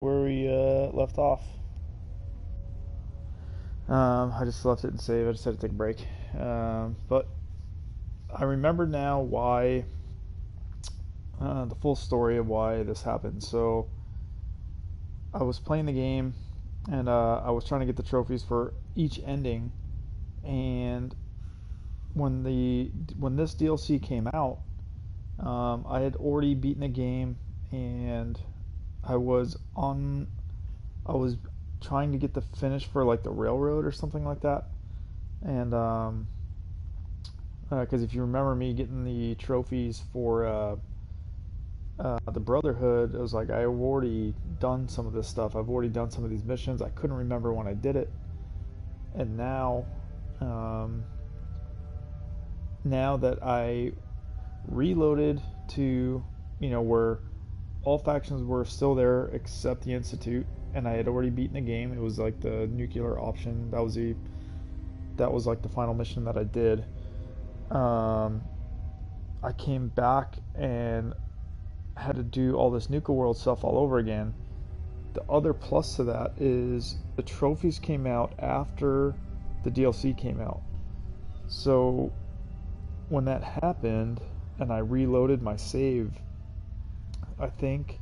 Where we left off. I just left it and save. I just had to take a break. But I remember now why the full story of why this happened. So I was playing the game and I was trying to get the trophies for each ending. And when this DLC came out, I had already beaten the game and I was on I was trying to get the finish for like the railroad or something like that. And because if you remember me getting the trophies for the Brotherhood, it was like I've already done some of this stuff. I've already done some of these missions. I couldn't remember when I did it, and um, now that I reloaded to where all factions were still there except the Institute, and I had already beaten the game. It was like the nuclear option. That was like the final mission that I did. Um, I came back and had to do all this Nuka World stuff all over again. The other plus to that is the trophies came out after the DLC came out. So when that happened and I reloaded my save, I think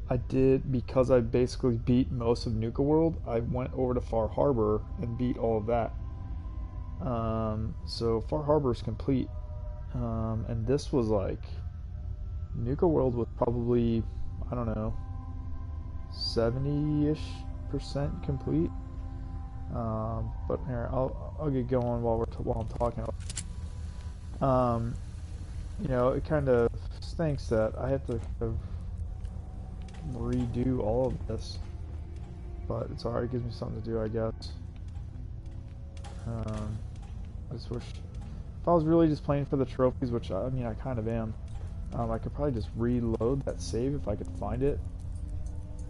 I did, because I basically beat most of Nuka World, I went over to Far Harbor and beat all of that. So Far Harbor is complete. And this was like, Nuka World was probably, I don't know, 70-ish% complete. But here, I'll get going while I'm talking. It kind of stinks that I have to kind of redo all of this, but it's alright. It gives me something to do, I guess. I just wish if I was really just playing for the trophies, which I mean I kind of am. I could probably just reload that save if I could find it.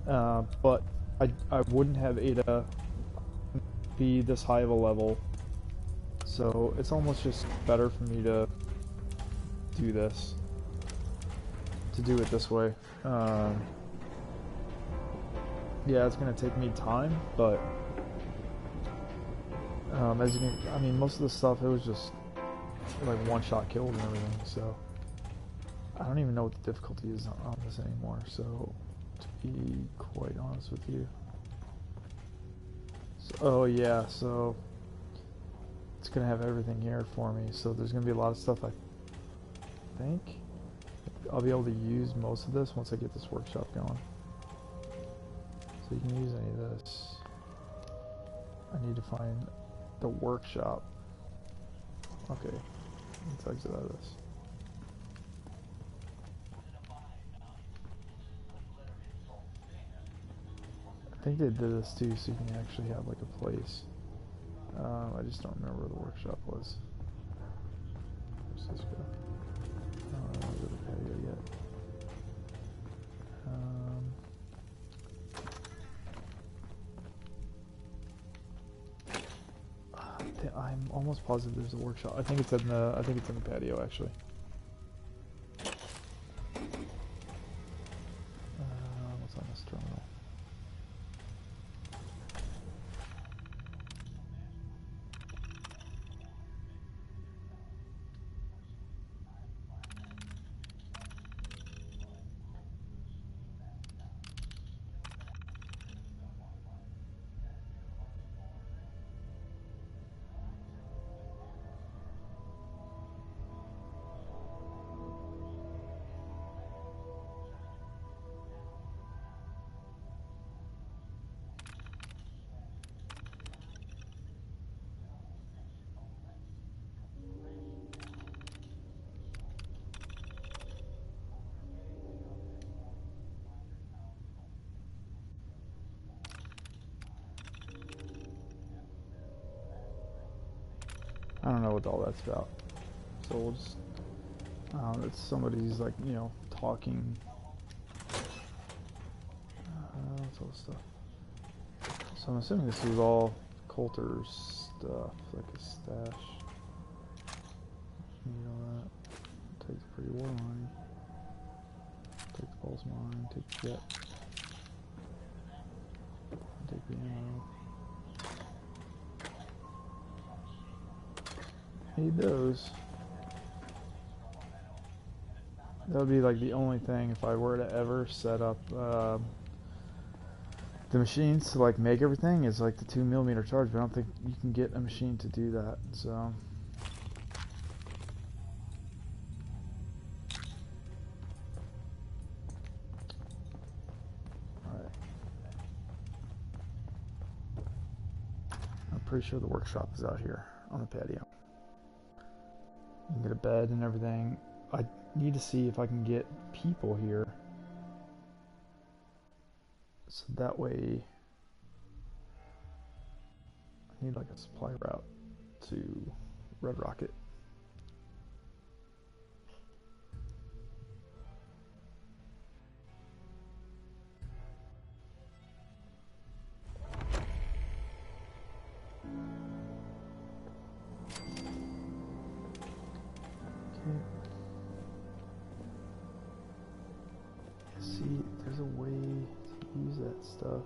But I wouldn't have Ada be this high of a level, so it's almost just better for me to do this, to do it this way. Yeah, it's gonna take me time, but as you can, I mean, most of the stuff, it was just like one-shot kills and everything, so I don't even know what the difficulty is on this anymore, so to be quite honest with you. So, oh yeah, so it's gonna have everything here for me, so there's gonna be a lot of stuff. I think I'll be able to use most of this once I get this workshop going. So you can use any of this. I need to find the workshop. Okay, let's exit out of this. I think they did this too, so you can actually have like a place. I just don't remember where the workshop was. Where's this go? I don't know where the patio yet. I'm almost positive there's a workshop. I think it's in the patio actually. What's on this terminal? I don't know what all that's about. So we'll just, it's somebody's like, talking. What's all this stuff? So I'm assuming this is all Coulter's stuff, like a stash. Need all that. Take the pre-war mine. Take the pulse mine. Take the jet. Need those. That would be like the only thing if I were to ever set up the machines to like make everything is like the 2mm charge, but I don't think you can get a machine to do that. So alright. I'm pretty sure the workshop is out here on the patio. You can get a bed and everything. I need to see if I can get people here. So that way I need like a supply route to Red Rocket. Okay. See, there's a way to use that stuff.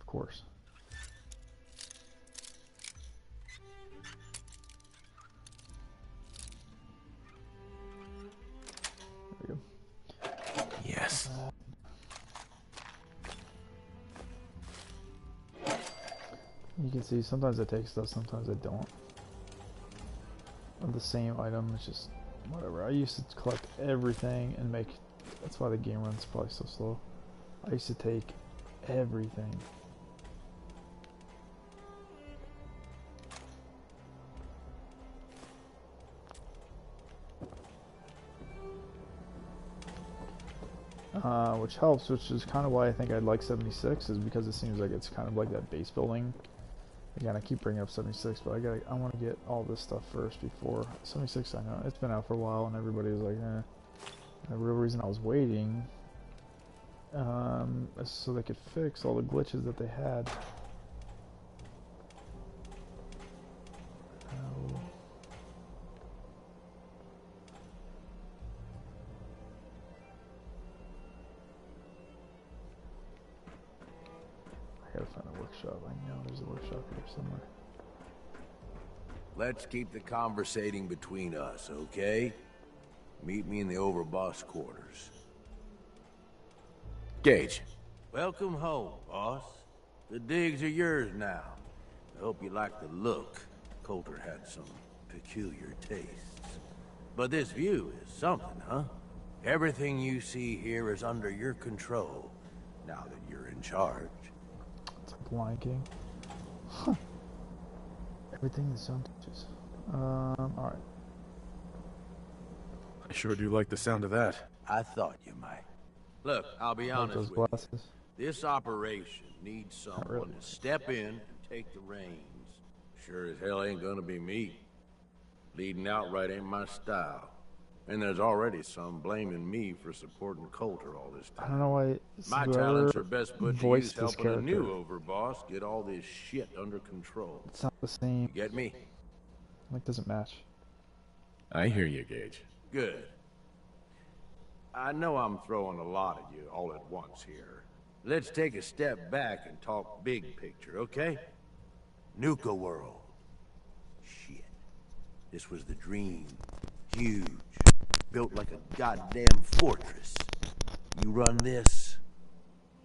Of course. There we go. Yes. You can see sometimes I take stuff, sometimes I don't. Of the same item, it's just whatever. I used to collect everything and make. That's why the game runs probably so slow. I used to take everything. Which helps, which is kind of why I think I'd like 76, is because it seems like it's kind of like that base building. Again, I keep bringing up 76, but I want to get all this stuff first before 76. I know it's been out for a while, and everybody was like, eh. And the real reason I was waiting, is so they could fix all the glitches that they had. I gotta find a workshop. I know there's a workshop here somewhere. Let's keep the conversating between us, okay? Meet me in the overboss quarters. Gage. Welcome home, boss. The digs are yours now. I hope you like the look. Coulter had some peculiar tastes. But this view is something, huh? Everything you see here is under your control, now that you're in charge. It's like Lion King. Huh. Everything the sun touches. Alright. I sure do like the sound of that. I thought you might. Look, I'll be Like honest those with glasses. you. This operation needs someone really. to step in and take the reins. Sure as hell ain't gonna be me. Leading outright ain't my style. And there's already some blaming me for supporting Coulter all this I time. don't know why My talents are best put to use voiced this helping a character. new overboss get all this shit under control. It's not the same. You get me? Like, doesn't match. I hear you, Gage. Good. I know I'm throwing a lot at you all at once here. Let's take a step back and talk big picture, okay? Nuka world. Shit. This was the dream. Huge. Built like a goddamn fortress. You run this,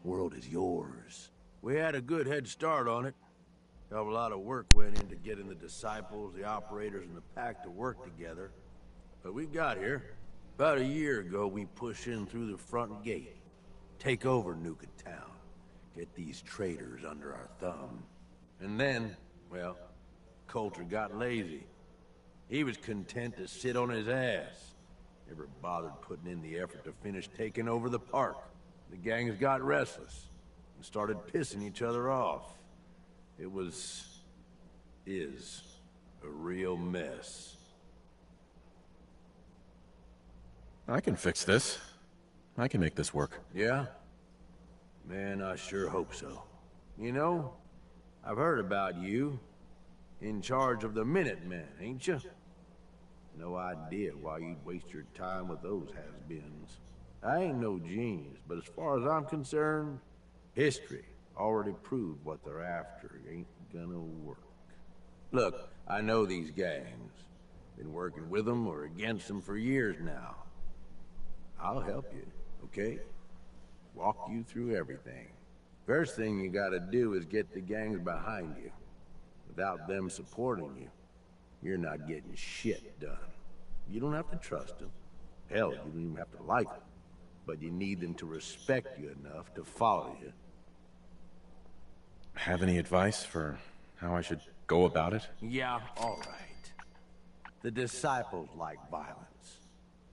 world is yours. We had a good head start on it. A lot of work went into getting the disciples, the operators, and the pack to work together. But we got here. About a year ago, we pushed in through the front gate. Take over Nuka Town. Get these traitors under our thumb. And then, well, Coulter got lazy. He was content to sit on his ass. Never bothered putting in the effort to finish taking over the park. The gangs got restless and started pissing each other off. It is a real mess. I can fix this. I can make this work. Yeah? Man, I sure hope so. You know, I've heard about you. In charge of the Minutemen, ain't you? No idea why you'd waste your time with those has-beens. I ain't no genius, but as far as I'm concerned, history already proved what they're after ain't gonna work. Look, I know these gangs. Been working with them or against them for years now. I'll help you, okay? Walk you through everything. First thing you gotta do is get the gangs behind you. Without them supporting you, you're not getting shit done. You don't have to trust them. Hell, you don't even have to like them. But you need them to respect you enough to follow you. Have any advice for how I should go about it? Yeah, all right. The disciples like violence.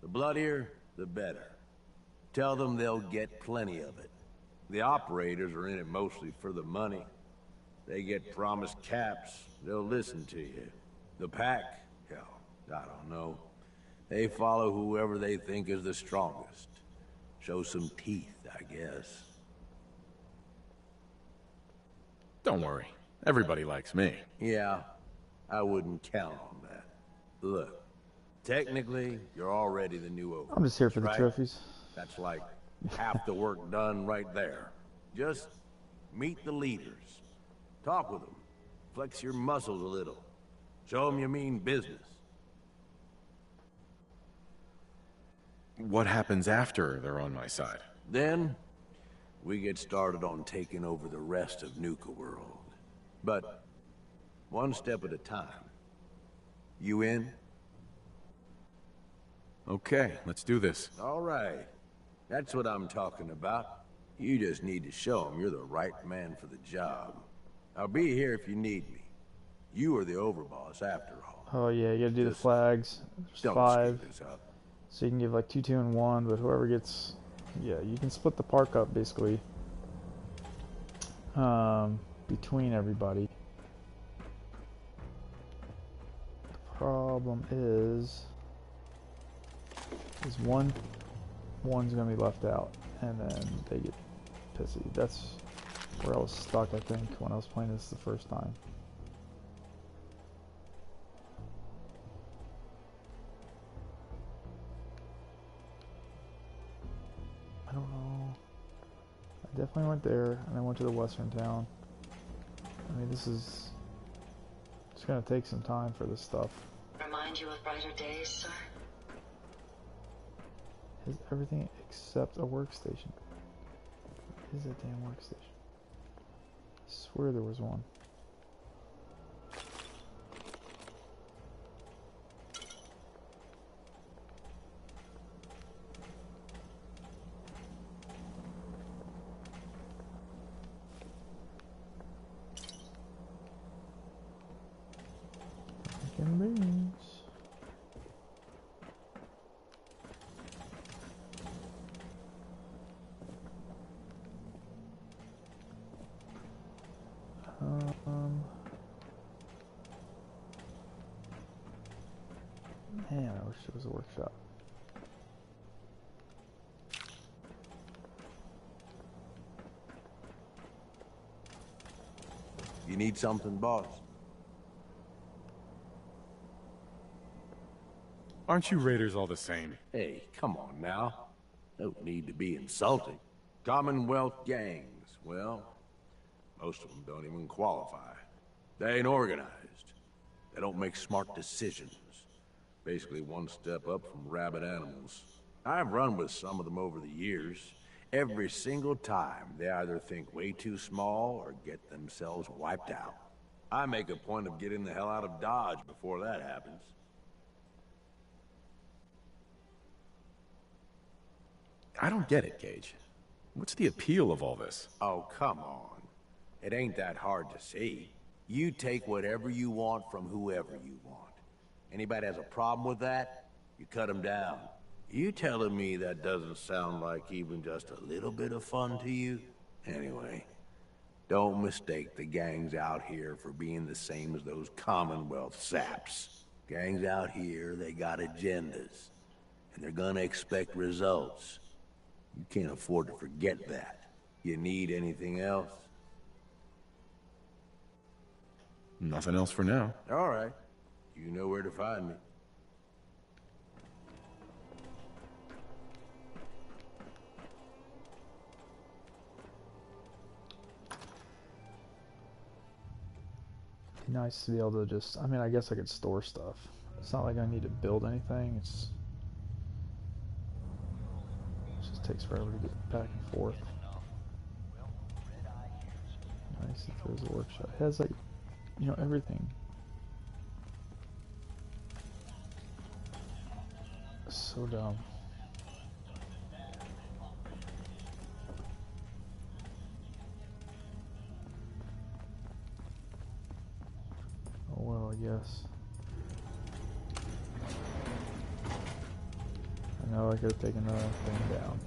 The bloodier, the better. Tell them they'll get plenty of it. The operators are in it mostly for the money. They get promised caps, they'll listen to you. The pack, hell, I don't know. They follow whoever they think is the strongest. Show some teeth, I guess. Don't worry. Everybody likes me. Yeah, I wouldn't count on that. Look, technically, you're already the new overlord. I'm just here for the right? trophies. That's like half the work done right there. Just meet the leaders. Talk with them. Flex your muscles a little. Show them you mean business. What happens after they're on my side? Then, we get started on taking over the rest of Nuka World. But, one step at a time. You in? Okay, let's do this. All right. That's what I'm talking about. You just need to show them you're the right man for the job. I'll be here if you need me. You are the overboss after all. Oh yeah, you gotta do the Just flags. There's Don't 5. screw this up. So you can give like 2, 2, and 1, but whoever gets, yeah, you can split the park up basically between everybody. The problem is one's gonna be left out, and then they get pissy. That's where I was stuck, I think, when I was playing this the first time. I don't know. I definitely went there, and I went to the western town. I mean, this is... It's gonna take some time for this stuff. Remind you of brighter days, sir? Is everything except a workstation. What is that damn workstation? I swear there was one. Freaking beans. Man, I wish there was a workshop. You need something, boss? Aren't you raiders all the same? Hey, come on now. No need to be insulting. Commonwealth gangs, well, most of them don't even qualify. They ain't organized. They don't make smart decisions. Basically one step up from rabid animals. I've run with some of them over the years. Every single time, they either think way too small or get themselves wiped out. I make a point of getting the hell out of Dodge before that happens. I don't get it, Gage. What's the appeal of all this? Oh, come on. It ain't that hard to see. You take whatever you want from whoever you want. Anybody has a problem with that, you cut them down. You telling me that doesn't sound like even just a little bit of fun to you? Anyway, don't mistake the gangs out here for being the same as those Commonwealth saps. Gangs out here, they got agendas. And they're gonna expect results. You can't afford to forget that. You need anything else? Nothing else for now. All right. You know where to find me. Be nice to be able to just, I mean, I guess I could store stuff. It's not like I need to build anything. It just takes forever to get back and forth. Nice if there's a workshop. It has like, you know, everything. So dumb. Oh well, I guess. I know I could have taken the thing down.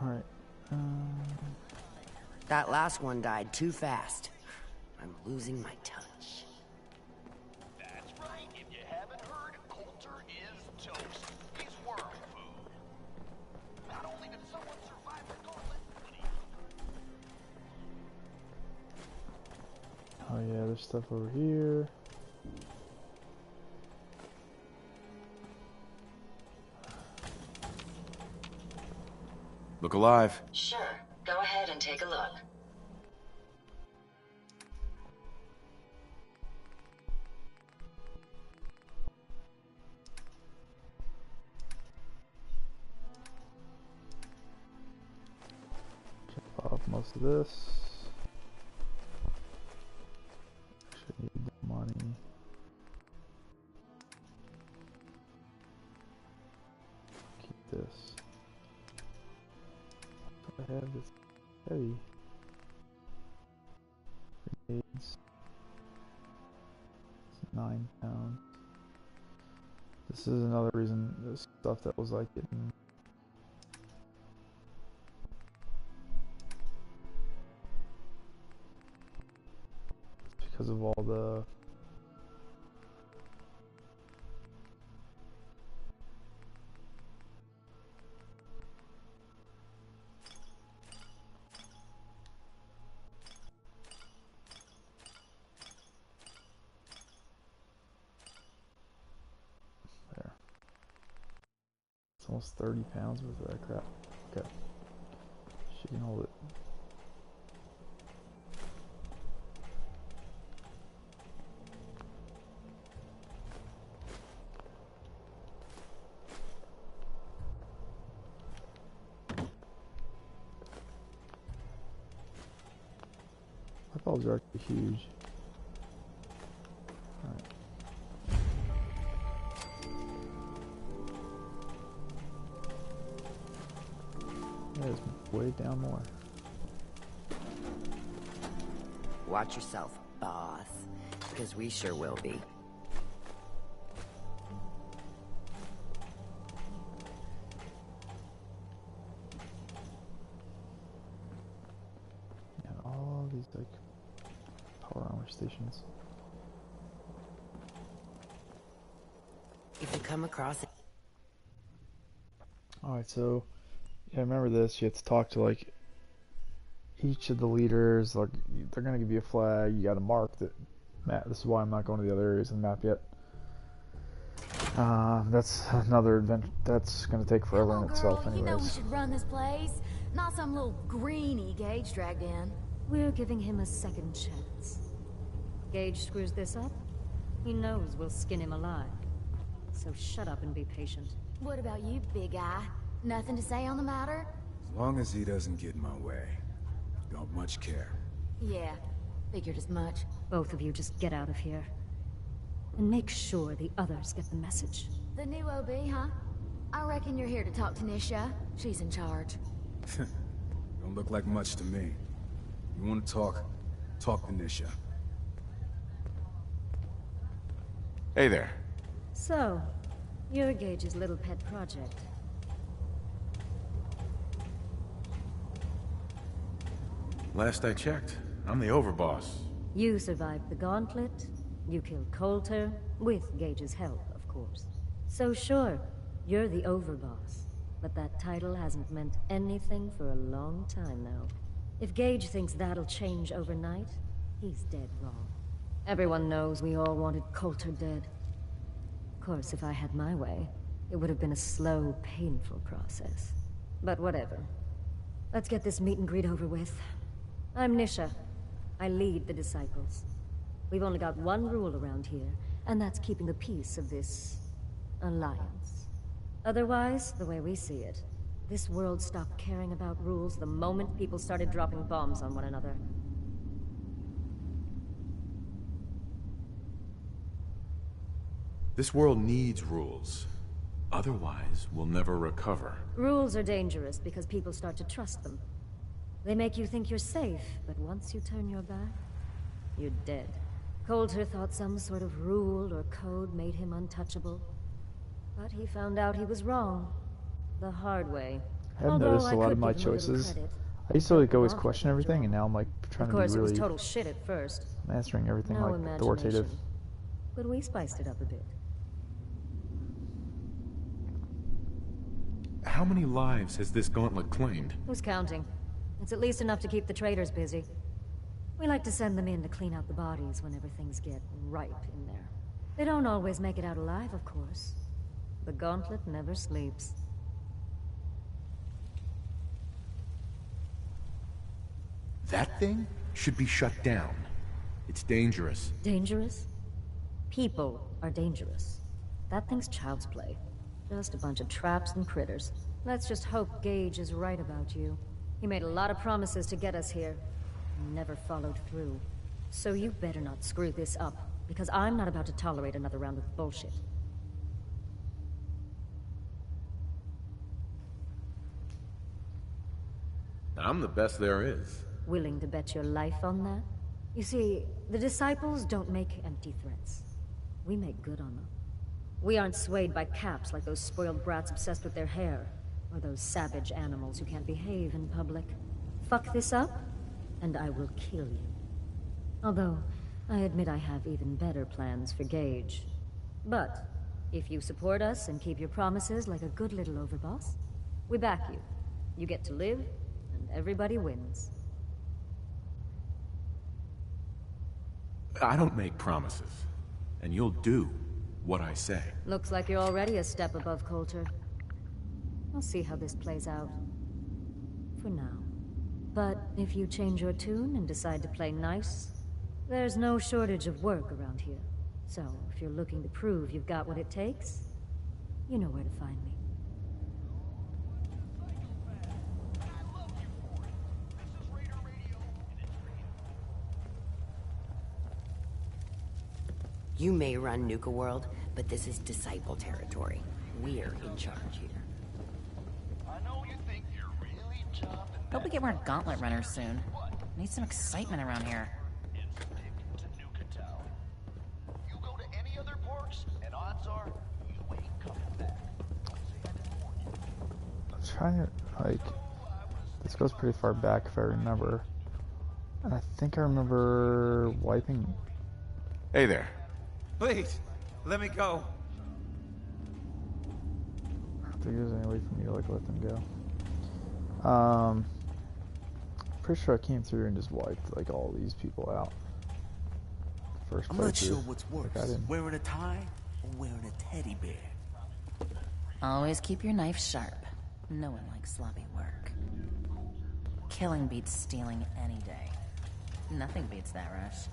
Alright. That last one died too fast. I'm losing my touch. That's right. If you haven't heard, Coulter is toast. He's worm food. Not only did someone survive the gauntlet, but he... Oh yeah, there's stuff over here. Look alive. Sure, go ahead and take a look. Chop off most of this. Should need the money. Keep this. I have this heavy grenades. It's 9 pounds. This is another reason this stuff that was like getting because of all the there. It's almost 30 pounds worth of that crap. Okay. She can hold it. I thought it was actually huge. Alright. There's way down more. Watch yourself, boss. Because we sure will be. And all these like power armor stations. If you come across it... Alright, so yeah, remember this, you have to talk to like each of the leaders, like they're gonna give you a flag, you gotta mark that map. This is why I'm not going to the other areas of the map yet. That's another event that's gonna take forever in itself anyways. You know we should run this place, not some little greenie Gage dragged in. We're giving him a second chance. Gage screws this up, he knows we'll skin him alive. so shut up and be patient. What about you, big eye? Nothing to say on the matter? As long as he doesn't get in my way. Don't much care. Yeah, figured as much. Both of you just get out of here. And make sure the others get the message. The new OB, huh? I reckon you're here to talk to Nisha. She's in charge. Don't look like much to me. You want to talk? Talk to Nisha. Hey there. So, you're Gage's little pet project. Last I checked, I'm the overboss. You survived the gauntlet. You killed Coulter, with Gage's help, of course. So sure, you're the overboss. But that title hasn't meant anything for a long time now. If Gage thinks that'll change overnight, he's dead wrong. Everyone knows we all wanted Coulter dead. Of course, if I had my way, it would have been a slow, painful process. But whatever. Let's get this meet and greet over with. I'm Nisha. I lead the Disciples. We've only got one rule around here, and that's keeping the peace of this alliance. Otherwise, the way we see it, this world stopped caring about rules the moment people started dropping bombs on one another. This world needs rules. Otherwise, we'll never recover. Rules are dangerous because people start to trust them. They make you think you're safe, but once you turn your back, you're dead. Coulter thought some sort of rule or code made him untouchable. But he found out he was wrong. The hard way. I've noticed a lot of my choices. I used to like always question everything, and now I'm like trying Of to be course, it was really total shit at first. mastering everything No like authoritative. imagination. But we spiced it up a bit. How many lives has this gauntlet claimed? Who's counting? It's at least enough to keep the traders busy. We like to send them in to clean out the bodies whenever things get ripe in there. They don't always make it out alive, of course. The gauntlet never sleeps. That thing should be shut down. It's dangerous. Dangerous? People are dangerous. That thing's child's play. Just a bunch of traps and critters. Let's just hope Gage is right about you. He made a lot of promises to get us here. And never followed through. So you better not screw this up, because I'm not about to tolerate another round of bullshit. I'm the best there is. Willing to bet your life on that? You see, the Disciples don't make empty threats. We make good on them. We aren't swayed by caps like those spoiled brats obsessed with their hair, or those savage animals who can't behave in public. Fuck this up, and I will kill you. Although, I admit I have even better plans for Gage. But, if you support us and keep your promises like a good little overboss, we back you. You get to live, and everybody wins. I don't make promises, and you'll do what I say. Looks like you're already a step above Coulter. I'll see how this plays out. For now. But if you change your tune and decide to play nice, there's no shortage of work around here. So, if you're looking to prove you've got what it takes, you know where to find me. You may run Nuka World, but this is Disciple territory. We're in charge here. I know you think you're really tough and Hope we get more gauntlet runners soon. Need some excitement around here. stick to Nuka Town. You go to any other parks, and odds are you ain't coming back. I'm trying to, like, this goes pretty far back if I remember. And I think I remember wiping. Hey there. Please, let me go. I don't think there's any way for me to like let them go. Pretty sure I came through and just wiped like all these people out. First I'm not playthrough. sure what's worse, Like, I didn't. wearing a tie or wearing a teddy bear. Always keep your knife sharp. No one likes sloppy work. Killing beats stealing any day. Nothing beats that rush.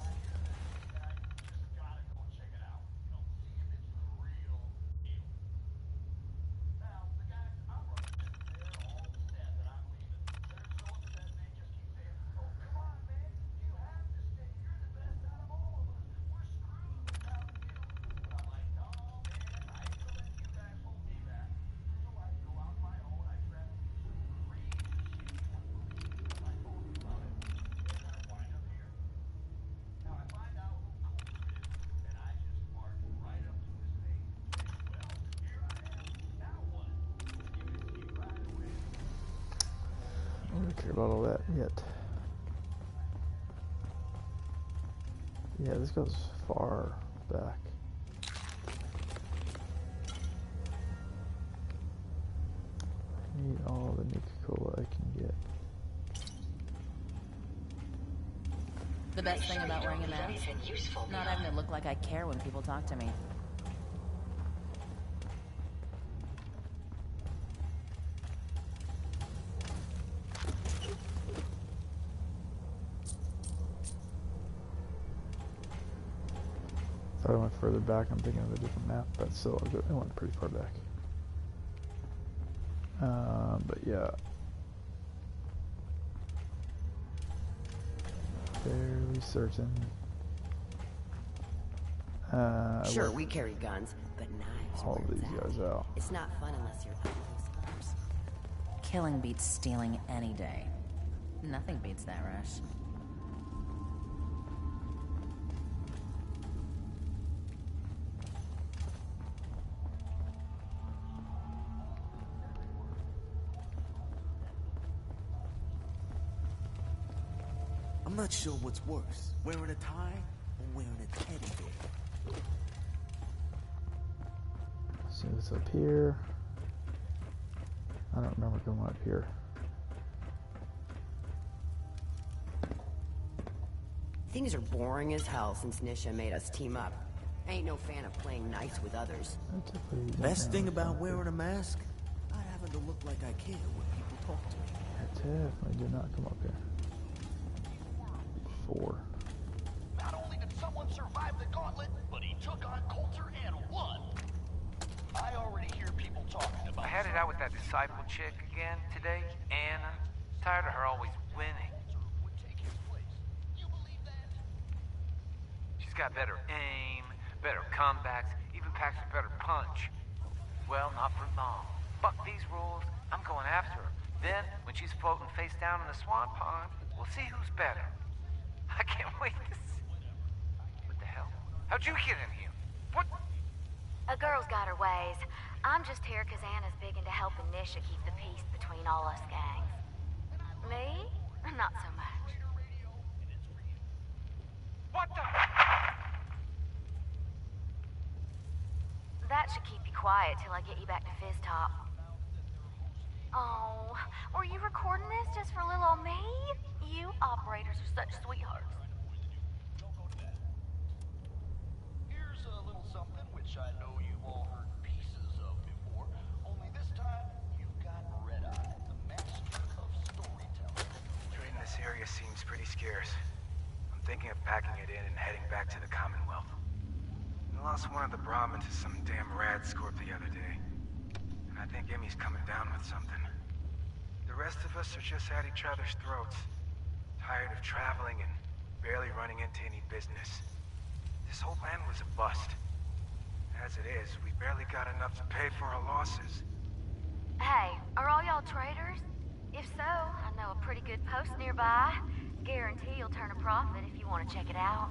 about all that yet. Yeah, this goes far back. I need all the Nuka Cola I can get. The best thing about wearing a mask? Not having to look like I care when people talk to me. I thought I went further back. I'm thinking of a different map, but still, I went pretty far back. But yeah. Fairly certain. Sure, we carry guns, but knives. All these guys out. It's not fun unless you're up close quarters. Killing beats stealing any day. Nothing beats that rush. I'm not sure what's worse, wearing a tie or wearing a teddy bear. See what's up here. I don't remember going up here. Things are boring as hell since Nisha made us team up. I ain't no fan of playing nice with others. Best thing about wearing a mask? Not having to look like I care when people talk to me. I definitely did not come up here. 4. Not only did someone survive the gauntlet, but he took on Coulter and won. I already hear people talking about. I had it out with that disciple chick again today, Anna. Tired of her always winning. She's got better aim, better comebacks, even packs a better punch. Well, not for long. Fuck these rules. I'm going after her. Then, when she's floating face down in the swan pond, we'll see who's better. I can't wait to see. What the hell? How'd you get in here? What? A girl's got her ways. I'm just here because Anna's big into helping Nisha keep the peace between all us gangs. Me? Not so much. What the? That should keep you quiet till I get you back to Fizz Top. Oh, were you recording this just for little old me? You operators are such sweethearts. Here's a little something which I know you've all heard pieces of before. Only this time, you've got Red Eye, the master of storytelling. Trading this area seems pretty scarce. I'm thinking of packing it in and heading back to the Commonwealth. We lost one of the Brahmins to some damn rad scorp the other day. And I think Emmy's coming down with something. The rest of us are just at each other's throats. Tired of traveling and barely running into any business. This whole plan was a bust. As it is, we barely got enough to pay for our losses. Hey, are all y'all traders? If so, I know a pretty good post nearby. Guarantee you'll turn a profit if you want to check it out.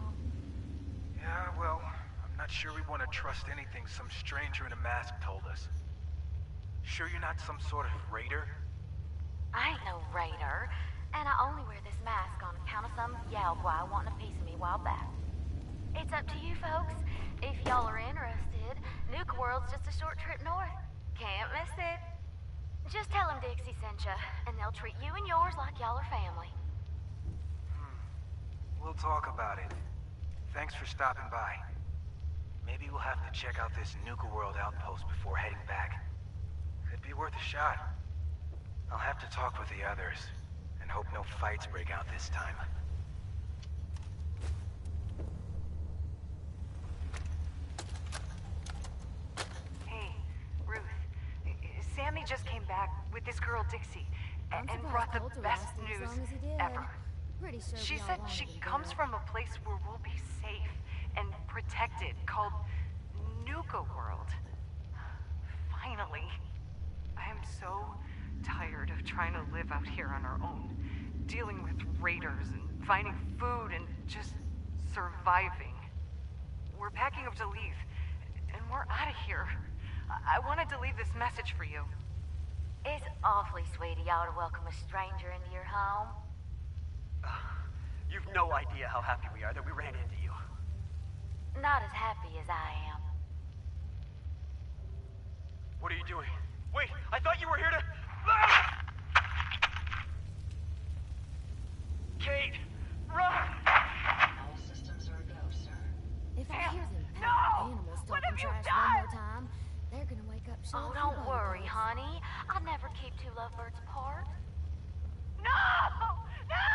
Yeah, well, I'm not sure we want to trust anything some stranger in a mask told us. Sure you're not some sort of raider? I ain't no raider, and I only wear this mask on account of some Yalguai wanting a piece of me a while back. It's up to you folks. If y'all are interested, Nuka World's just a short trip north. Can't miss it. Just tell them Dixie sent ya, and they'll treat you and yours like y'all are family. We'll talk about it. Thanks for stopping by. Maybe we'll have to check out this Nuka World outpost before heading back. Could be worth a shot. I'll have to talk with the others, and hope no fights break out this time. Hey, Ruth. Sammy just came back with this girl Dixie, and brought the best news ever. Pretty sure She said she comes from a place where we'll be safe and protected, called Nuka World. Finally. I am so tired of trying to live out here on our own, dealing with raiders and finding food and just surviving. We're packing up to leave, and we're out of here. I wanted to leave this message for you. It's awfully sweet of y'all to welcome a stranger into your home. You've no idea how happy we are that we ran into you. Not as happy as I am. What are you doing? Wait, I thought you were here to... Kate! Run! All systems are a go, sir. If I hear them No! animals What talking have you trash done? one more time, they're gonna wake up Oh, short. don't worry, honey. I'll never keep two lovebirds apart. No! No!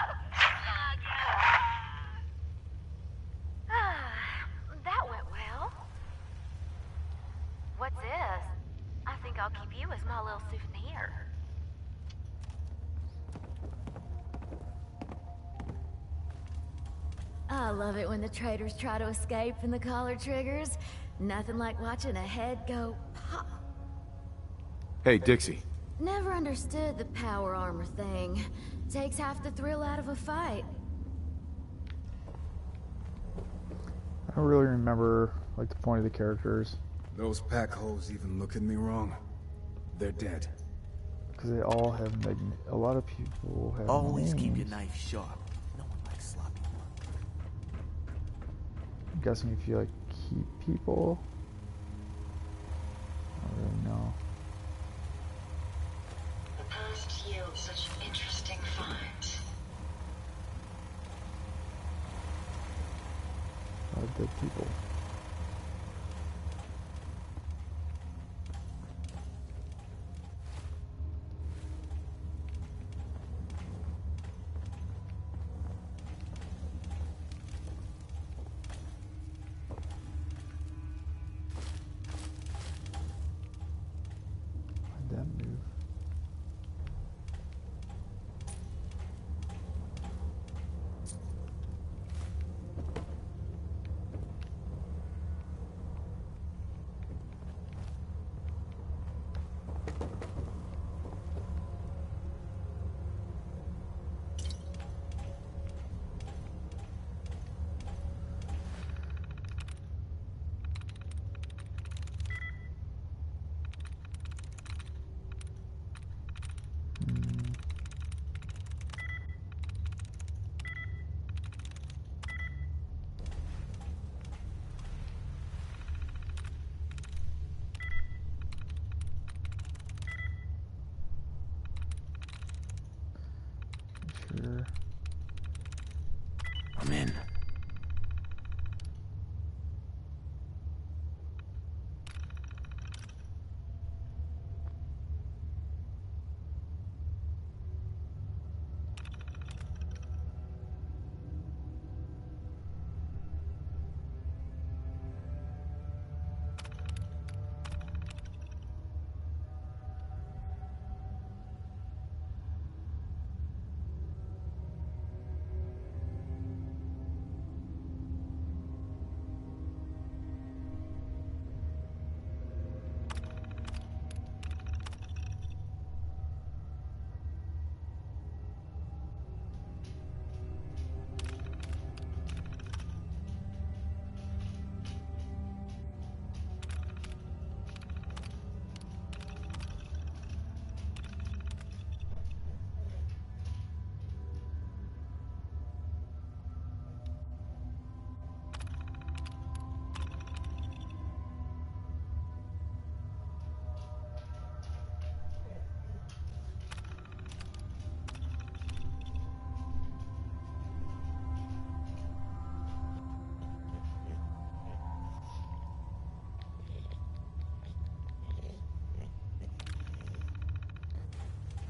That went well. What's this? I think I'll keep you as my little souvenir. I love it when the traitors try to escape and the collar triggers. Nothing like watching a head go pop. Hey, Dixie. Never understood the power armor thing. Takes half the thrill out of a fight. I don't really remember like the point of the characters Those pack holes even look at me wrong. They're dead. because they all have a lot of people have Always names. keep your knife sharp. No one likes sloppy work. I'm guessing if you like keep people. I don't really know. The past yields such interesting finds. A lot of dead people. Why'd that move? Sure. I'm in.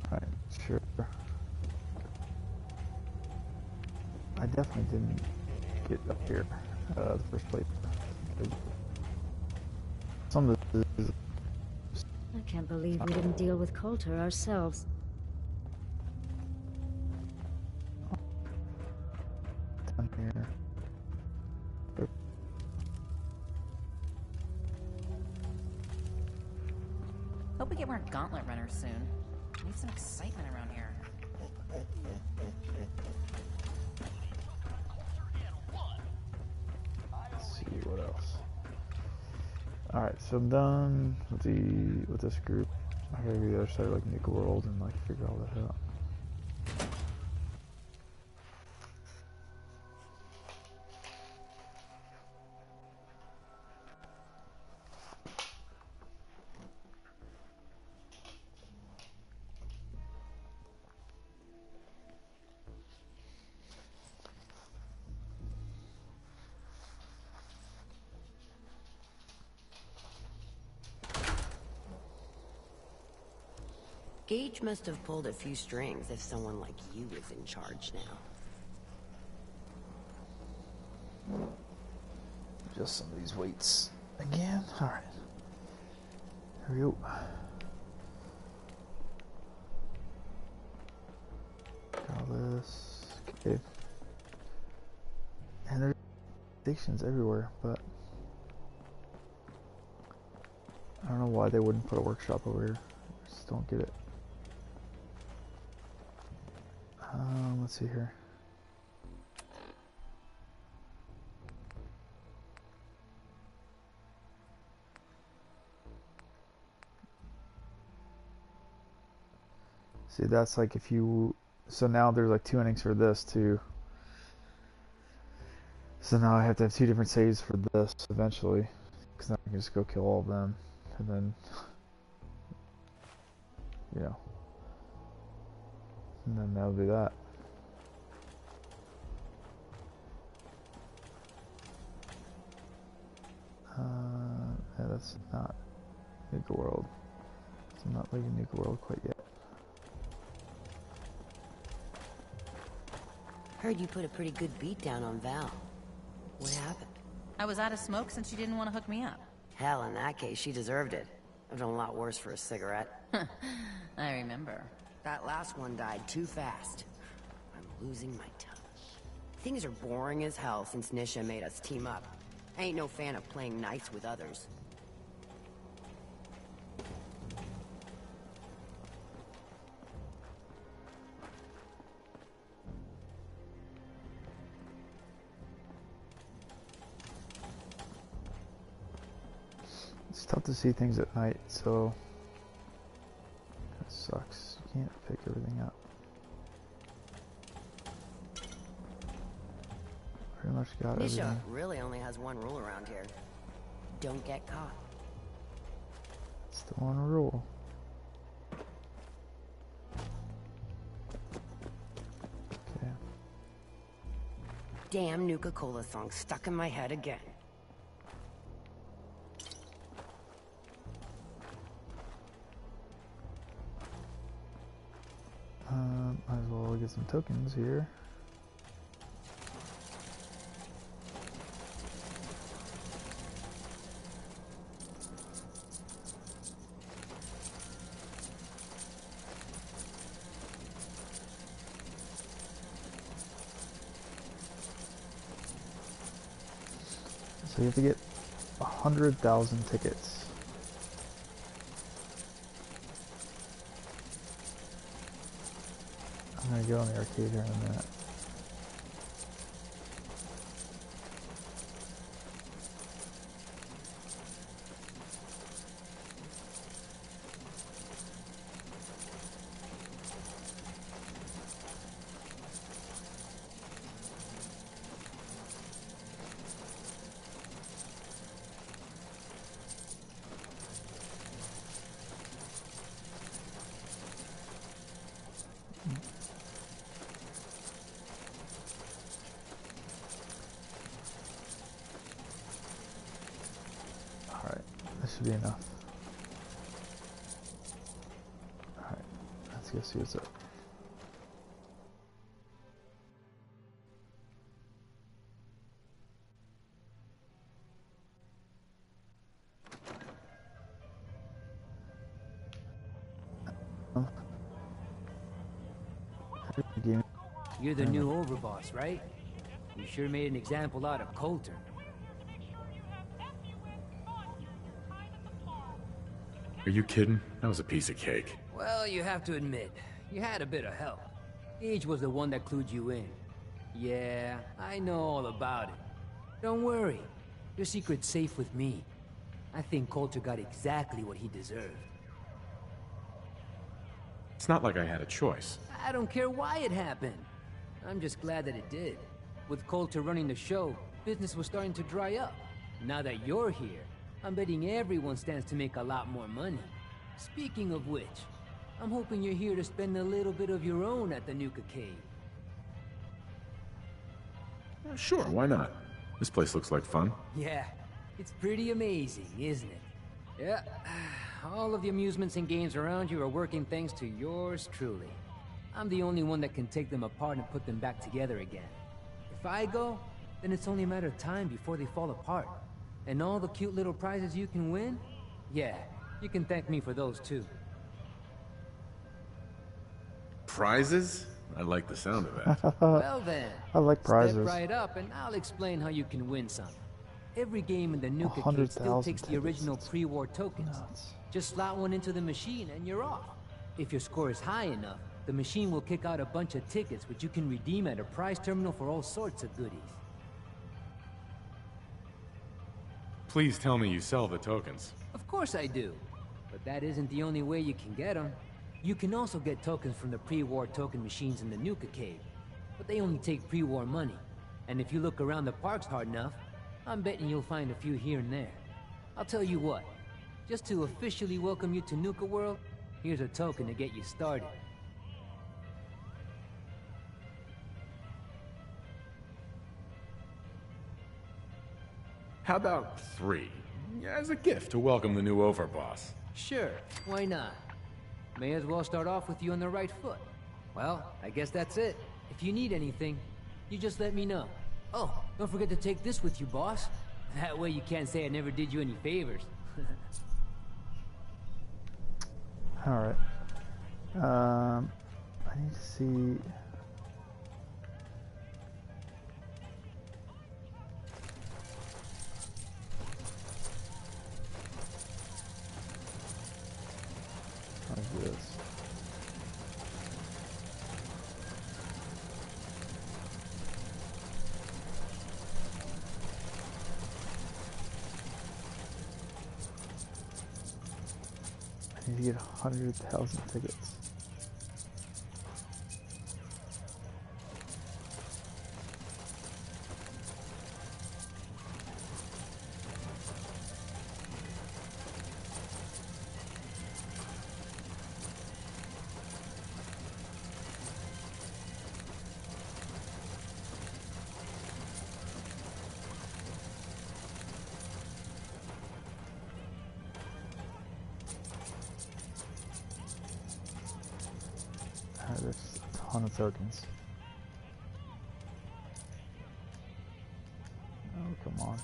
Alright, sure. I definitely didn't get up here the first place. Some of this is... I can't believe we didn't deal with Coulter ourselves. down here. Hope we get more gauntlet runners soon. Need some excitement around here. Let's see what else. Alright, so I'm done with this group. I gotta go to the other side of like Nuka World and like figure all that out. Gage must have pulled a few strings if someone like you is in charge now. Just some of these weights again. Alright. Here we go. Got this. Okay. And there's stations everywhere, but I don't know why they wouldn't put a workshop over here. I just don't get it. Let's see here. See, that's like if you... So now there's like 2 endings for this too. So now I have to have 2 different saves for this eventually. Because then I can just go kill all of them. And then... You know. And then that'll be that. Yeah, that's not Nuka World. So I'm not leaving Nuka World quite yet. Heard you put a pretty good beat down on Val. What happened? I was out of smoke since she didn't want to hook me up. Hell, in that case, she deserved it. I've done a lot worse for a cigarette. I remember. That last one died too fast. I'm losing my tongue. Things are boring as hell since Nisha made us team up. I ain't no fan of playing nice with others. It's tough to see things at night, so that sucks. You can't pick everything up. Pretty much got Nisha everything. really only has one rule around here. Don't get caught. It's the one rule. Okay. Damn Nuka-Cola song stuck in my head again. Might as well get some tokens here. So you have to get 100,000 tickets. I'm gonna go in the arcade here in a minute. This should be enough. Alright, let's go see what's up. You're the new overboss, right? You sure made an example out of Coulter. Are you kidding? That was a piece of cake. Well, you have to admit, you had a bit of help. Gage was the one that clued you in. Yeah, I know all about it. Don't worry. Your secret's safe with me. I think Coulter got exactly what he deserved. It's not like I had a choice. I don't care why it happened. I'm just glad that it did. With Coulter running the show, business was starting to dry up. Now that you're here, I'm betting everyone stands to make a lot more money. Speaking of which, I'm hoping you're here to spend a little bit of your own at the Nuka Cave. Sure, why not? This place looks like fun. Yeah, it's pretty amazing, isn't it? Yeah, all of the amusements and games around you are working thanks to yours truly. I'm the only one that can take them apart and put them back together again. If I go, then it's only a matter of time before they fall apart. And all the cute little prizes you can win? Yeah, you can thank me for those too. Prizes? I like the sound of that. Well then, I like prizes. Step right up and I'll explain how you can win some. Every game in the Nuka Cave still takes the original pre-war tokens. Just slot one into the machine and you're off. If your score is high enough, the machine will kick out a bunch of tickets which you can redeem at a prize terminal for all sorts of goodies. Please tell me you sell the tokens. Of course I do. But that isn't the only way you can get them. You can also get tokens from the pre-war token machines in the Nuka Cave. But they only take pre-war money. And if you look around the parks hard enough, I'm betting you'll find a few here and there. I'll tell you what. Just to officially welcome you to Nuka World, here's a token to get you started. How about 3? As a gift to welcome the new overboss. Sure, why not? May as well start off with you on the right foot. Well, I guess that's it. If you need anything, you just let me know. Oh, don't forget to take this with you, boss. That way you can't say I never did you any favors. Alright. I need to see... How's this? I need to get 100,000 tickets. There's a ton of tokens. Oh, come on.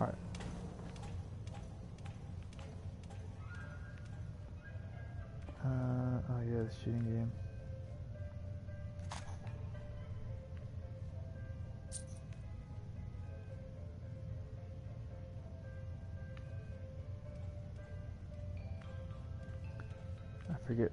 Alright. Oh yeah, the shooting game. I forget,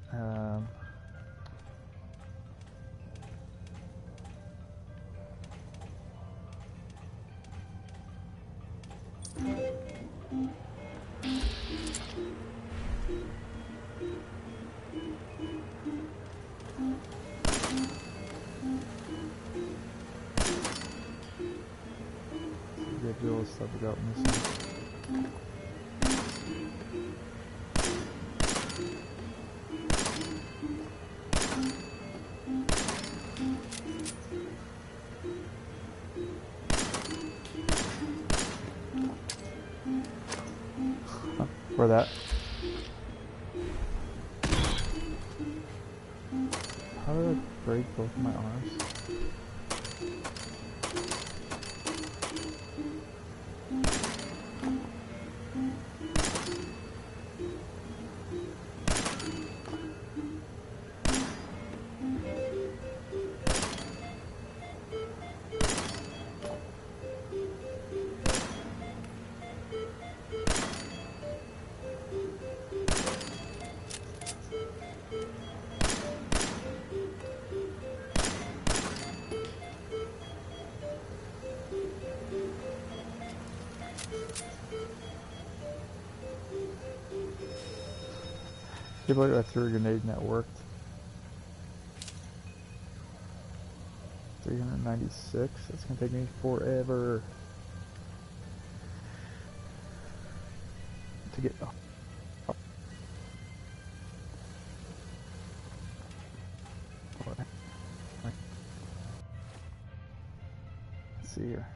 the real stuff we got missing. For that. How did I break both my arms? People like I threw a grenade and that worked. 396. That's gonna take me forever to get. Oh. Let's see here.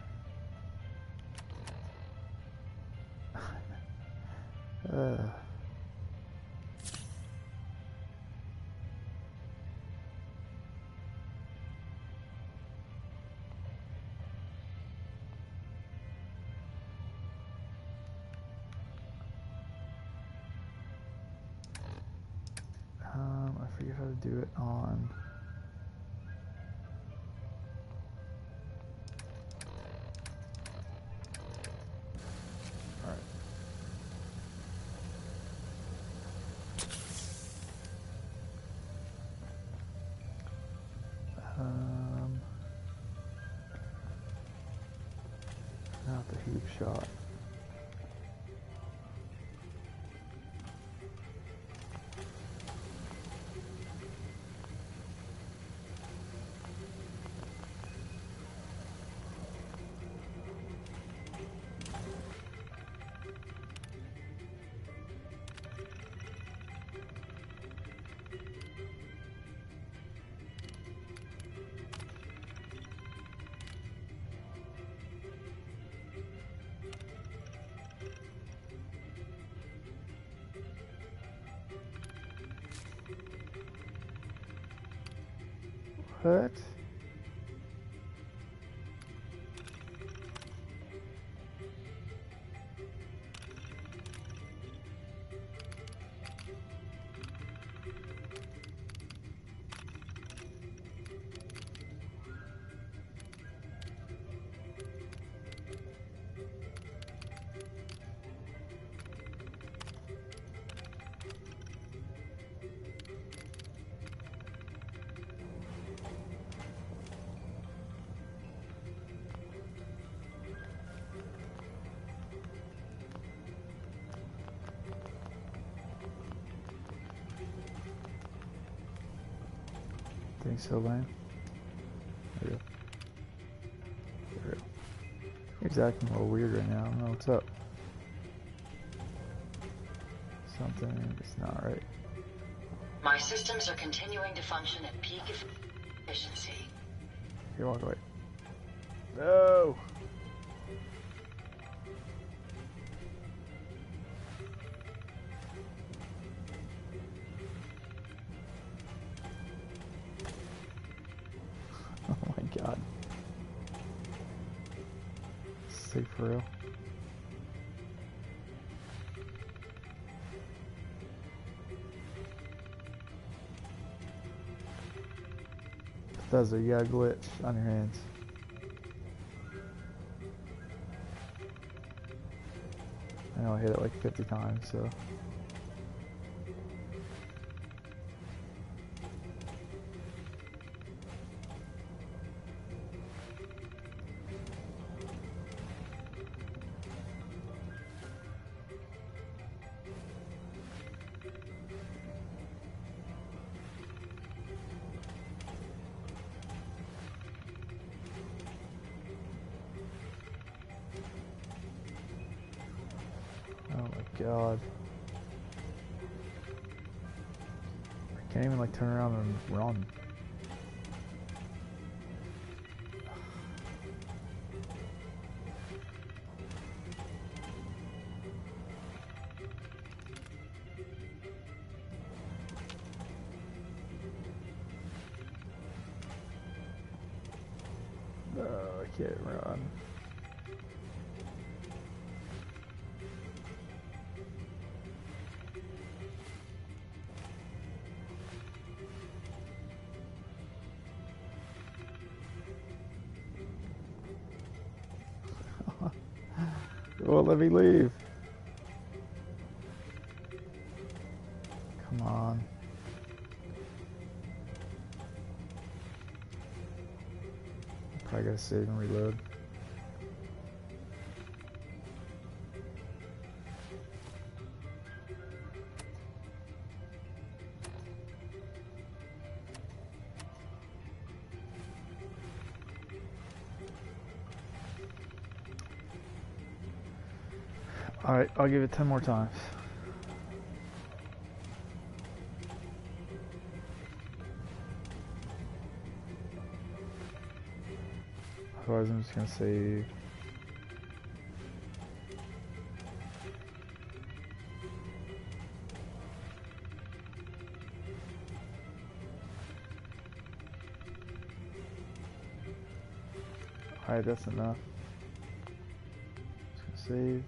I forget how to do it on. All right. Not the hoop shot. What? Think so, man. There we go. There we go. He's acting a little weird right now. I don't know what's up. Something is not right. My systems are continuing to function at peak efficiency. Here, walk away. No! Oh my god. Sick for real. Bethesda, you got a glitch on your hands. I know I hit it like 50 times, so. Oh my god. I can't even like turn around and run. No, I can't run. Well, let me leave. Come on. Probably gotta save and reload. Alright, I'll give it 10 more times. Otherwise I'm just gonna save. Alright, that's enough. Just gonna save.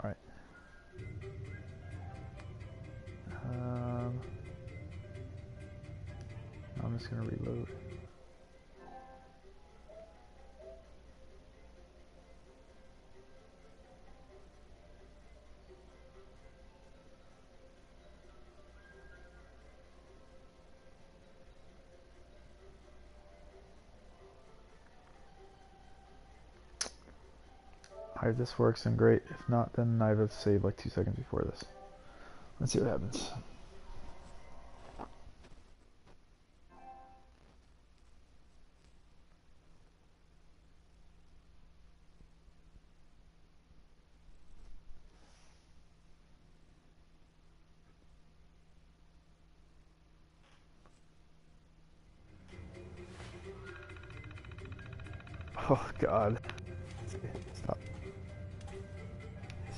Alright. I'm just gonna reload. Alright, if this works, then great. If not, then I have to save like 2 seconds before this. Let's see what happens. Oh god. Stop.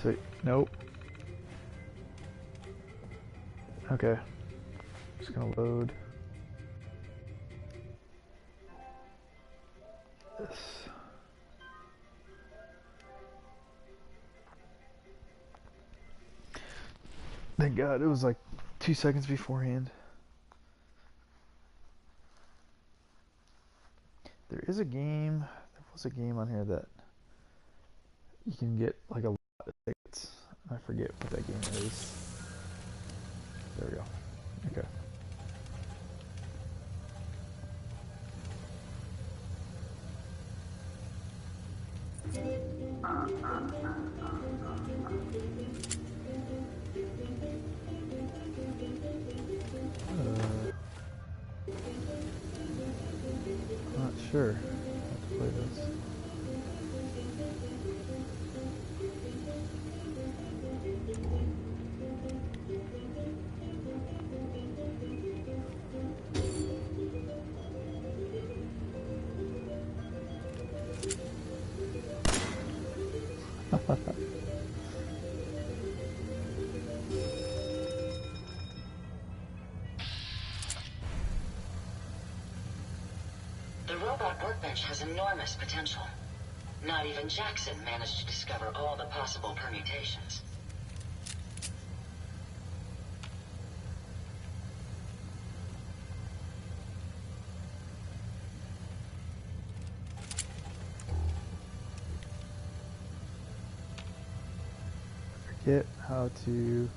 Sweet. Nope. Okay. Just gonna load this. Thank god, it was like 2 seconds beforehand. There is a game, there was a game on here that you can get like a lot of tickets. I forget what that game is. There we go. Okay. Not sure how to play this. The robot workbench has enormous potential. Not even Jackson managed to discover all the possible permutations. Forget how to...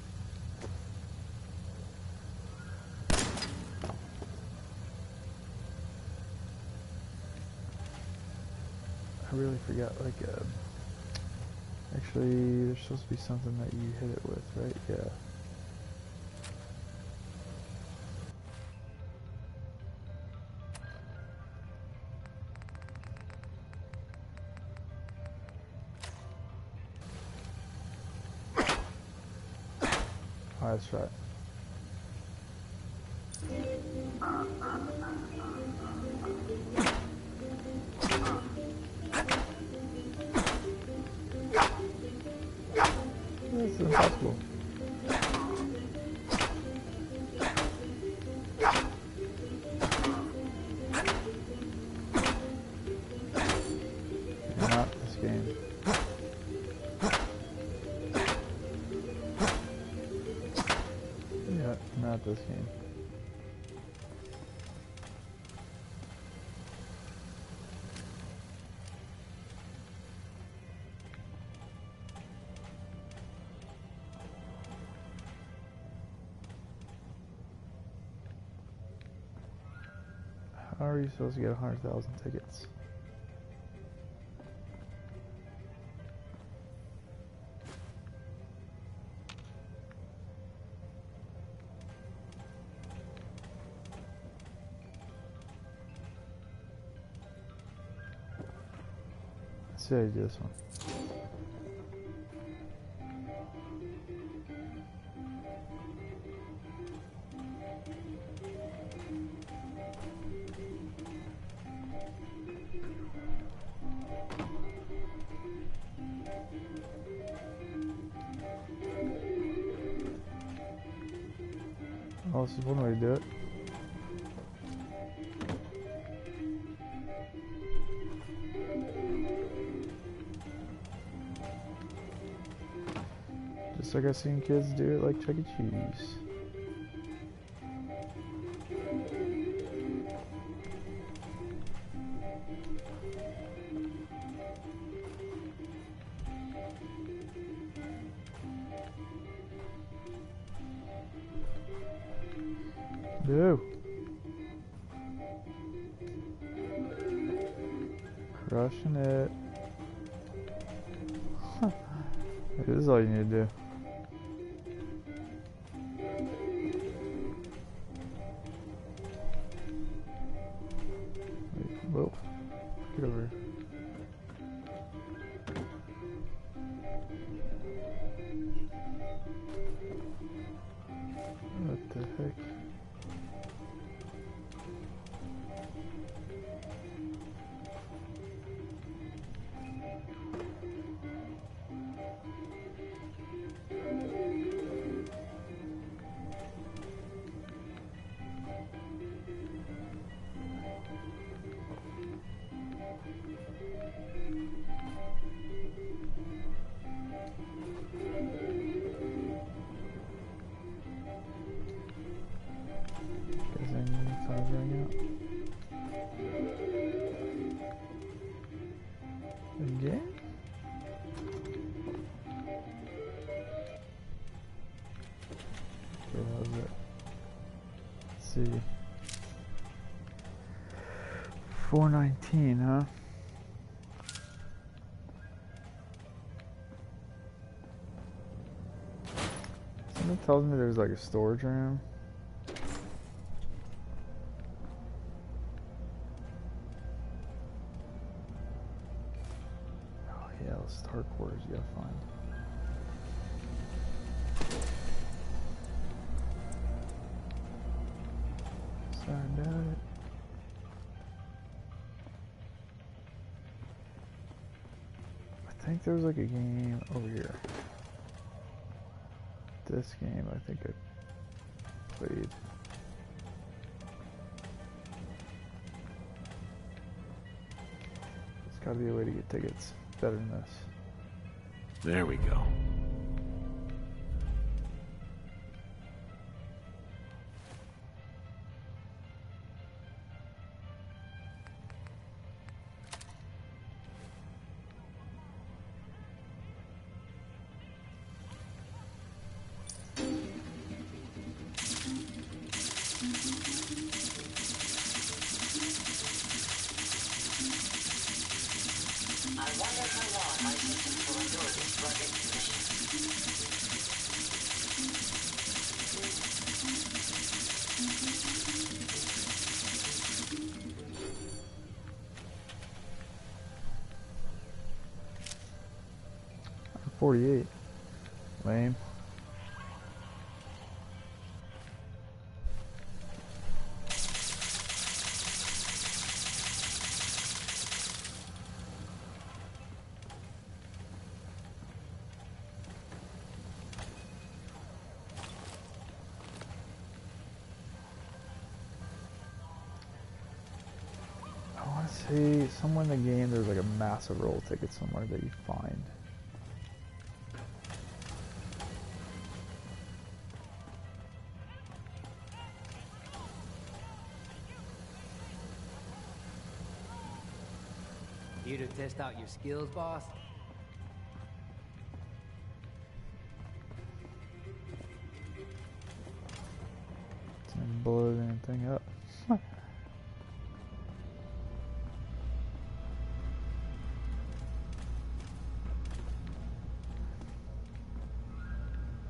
I really forgot, like, actually, there's supposed to be something that you hit it with, right? Yeah. Alright, let's try it. This is impossible. Not this game. Yeah, not this game. How are you supposed to get 100,000 tickets? Let's see how you do this one. Oh, this is one way to do it. Just like I've seen kids do it like Chuck E. Cheese. No. Crushing it. This is all you need to do. Wait, whoa. Get over here. What the heck? Again? Okay, that was it. Let's see. 419, huh? Someone tells me there's like a storage room. Oh yeah, those Star Quarters you gotta find. Sorry about it. I think there was like a game over here. This game I think I played. There's gotta be a way to get tickets better than this. There we go. I wonder how long my systems will endure this rugged condition. 48. Lame. I want to see somewhere in the game there's like a massive roll ticket somewhere that you find. Here to test out your skills, boss? It's gonna blow the damn thing up.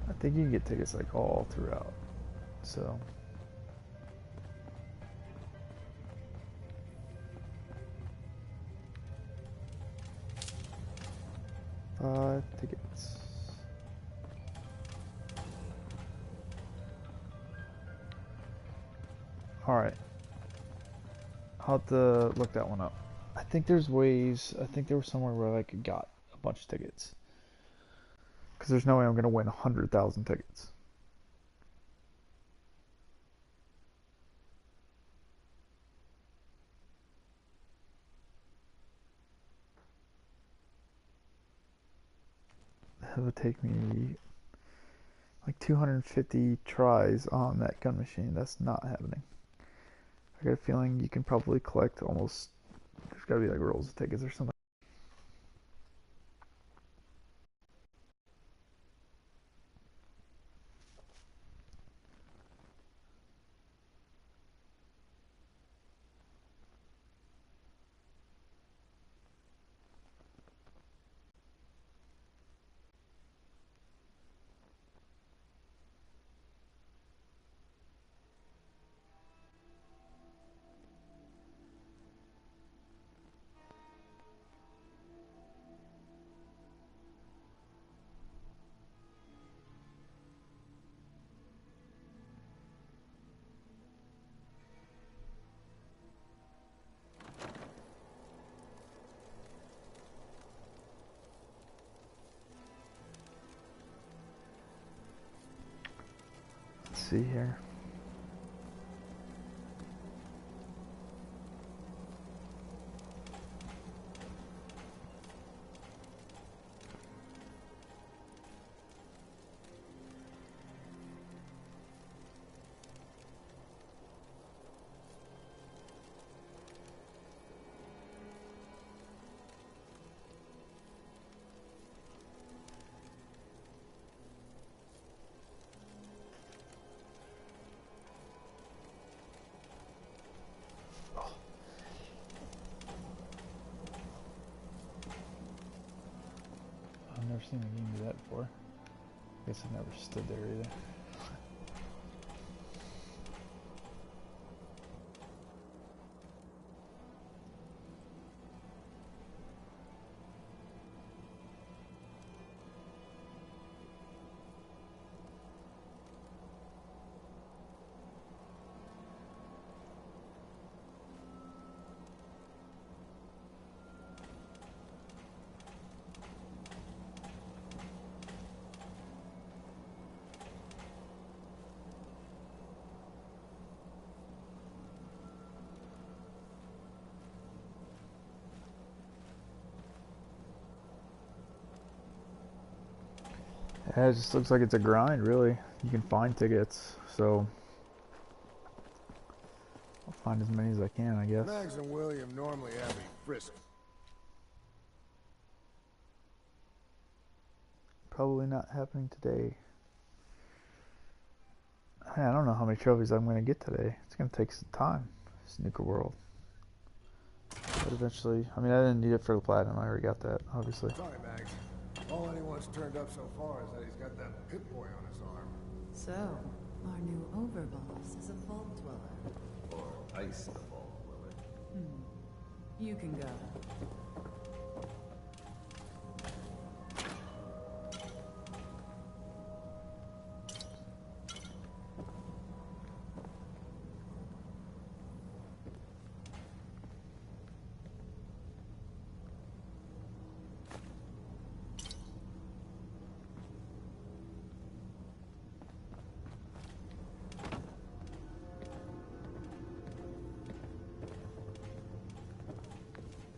I think you can get tickets like all throughout, so. 5 tickets. Alright. I'll have to look that one up. I think there's ways, I think there was somewhere where I could got a bunch of tickets. Because there's no way I'm going to win 100,000 tickets. That would take me like 250 tries on that gun machine. That's not happening. I got a feeling you can probably collect almost, there's got to be like rolls of tickets or something. Let's see here. I've never seen a game do that before. I guess I've never stood there either. Yeah, it just looks like it's a grind, really. You can find tickets, so I'll find as many as I can, I guess. Mags and William normally have me frisked. Probably not happening today. I don't know how many trophies I'm going to get today. It's going to take some time. Nuka World. But eventually, I mean, I didn't need it for the platinum. I already got that, obviously. Sorry, Mags. All anyone's turned up so far is that he's got that Pip-Boy on his arm. So, our new overboss is a vault dweller. Or ice the vault dweller. You can go.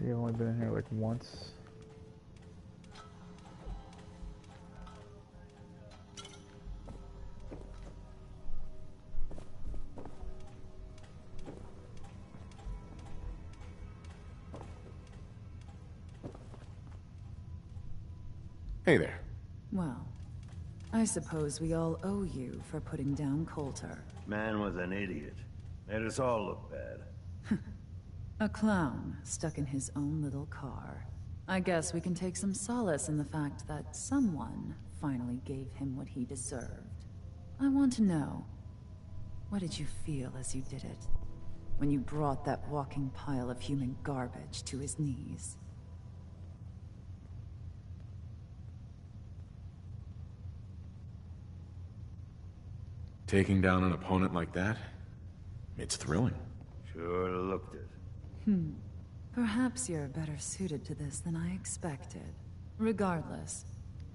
You've only been in here like once. Hey there. Well, I suppose we all owe you for putting down Coulter. Man was an idiot. Made us all look bad. A clown stuck in his own little car. I guess we can take some solace in the fact that someone finally gave him what he deserved. I want to know, what did you feel as you did it? When you brought that walking pile of human garbage to his knees? taking down an opponent like that, it's thrilling. Sure looked it. Perhaps you're better suited to this than I expected. Regardless,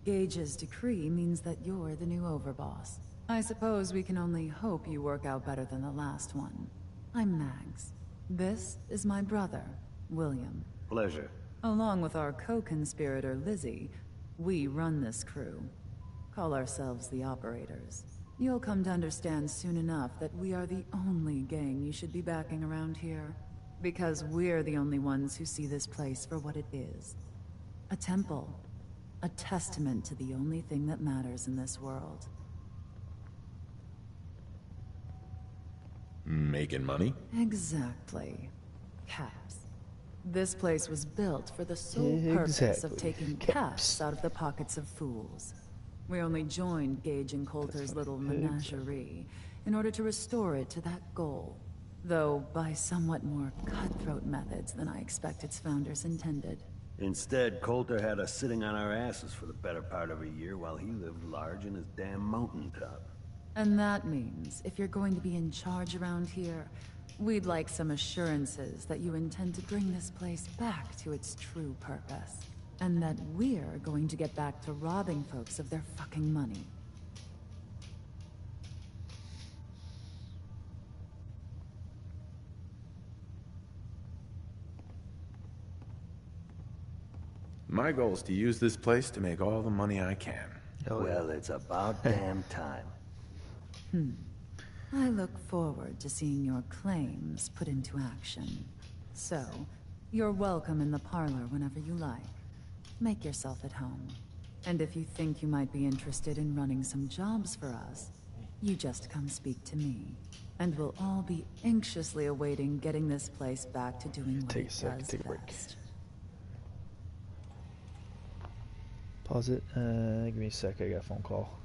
Gage's decree means that you're the new overboss. I suppose we can only hope you work out better than the last one. I'm Mags. This is my brother, William. Pleasure. Along with our co-conspirator, Lizzie, we run this crew. Call ourselves the Operators. You'll come to understand soon enough that we are the only gang you should be backing around here. Because we're the only ones who see this place for what it is. A temple. A testament to the only thing that matters in this world. Making money? Exactly. Caps. This place was built for the sole purpose of taking caps out of the pockets of fools. We only joined Gage and Coulter's little menagerie in order to restore it to that goal. Though by somewhat more cutthroat methods than I expect its founders intended. Instead, Coulter had us sitting on our asses for the better part of a year while he lived large in his damn mountaintop. And that means, if you're going to be in charge around here, we'd like some assurances that you intend to bring this place back to its true purpose. And that we're going to get back to robbing folks of their fucking money. My goal is to use this place to make all the money I can. Well, it's about damn time. I look forward to seeing your claims put into action. So, you're welcome in the parlor whenever you like. Make yourself at home. And if you think you might be interested in running some jobs for us, you just come speak to me. And we'll all be anxiously awaiting getting this place back to doing what it does take a break. best. Pause it. Give me a sec. I got a phone call.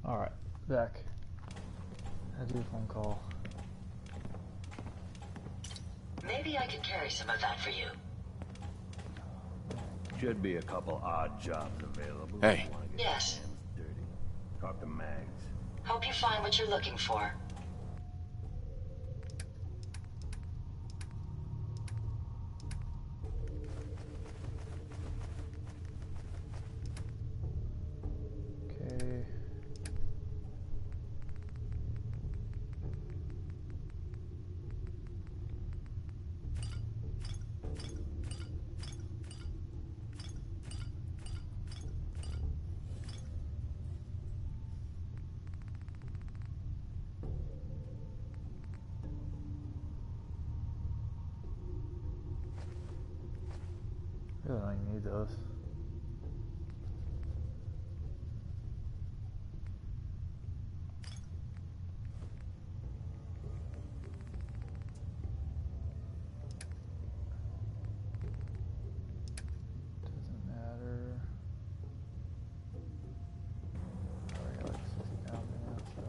Alright, back. I do a phone call. Maybe I could carry some of that for you. Should be a couple odd jobs available. Hey. Yes. Dirty. Talk to Mags. Hope you find what you're looking for. Okay. Really don't need those. Doesn't matter. Already got like 60 pounds in now, so.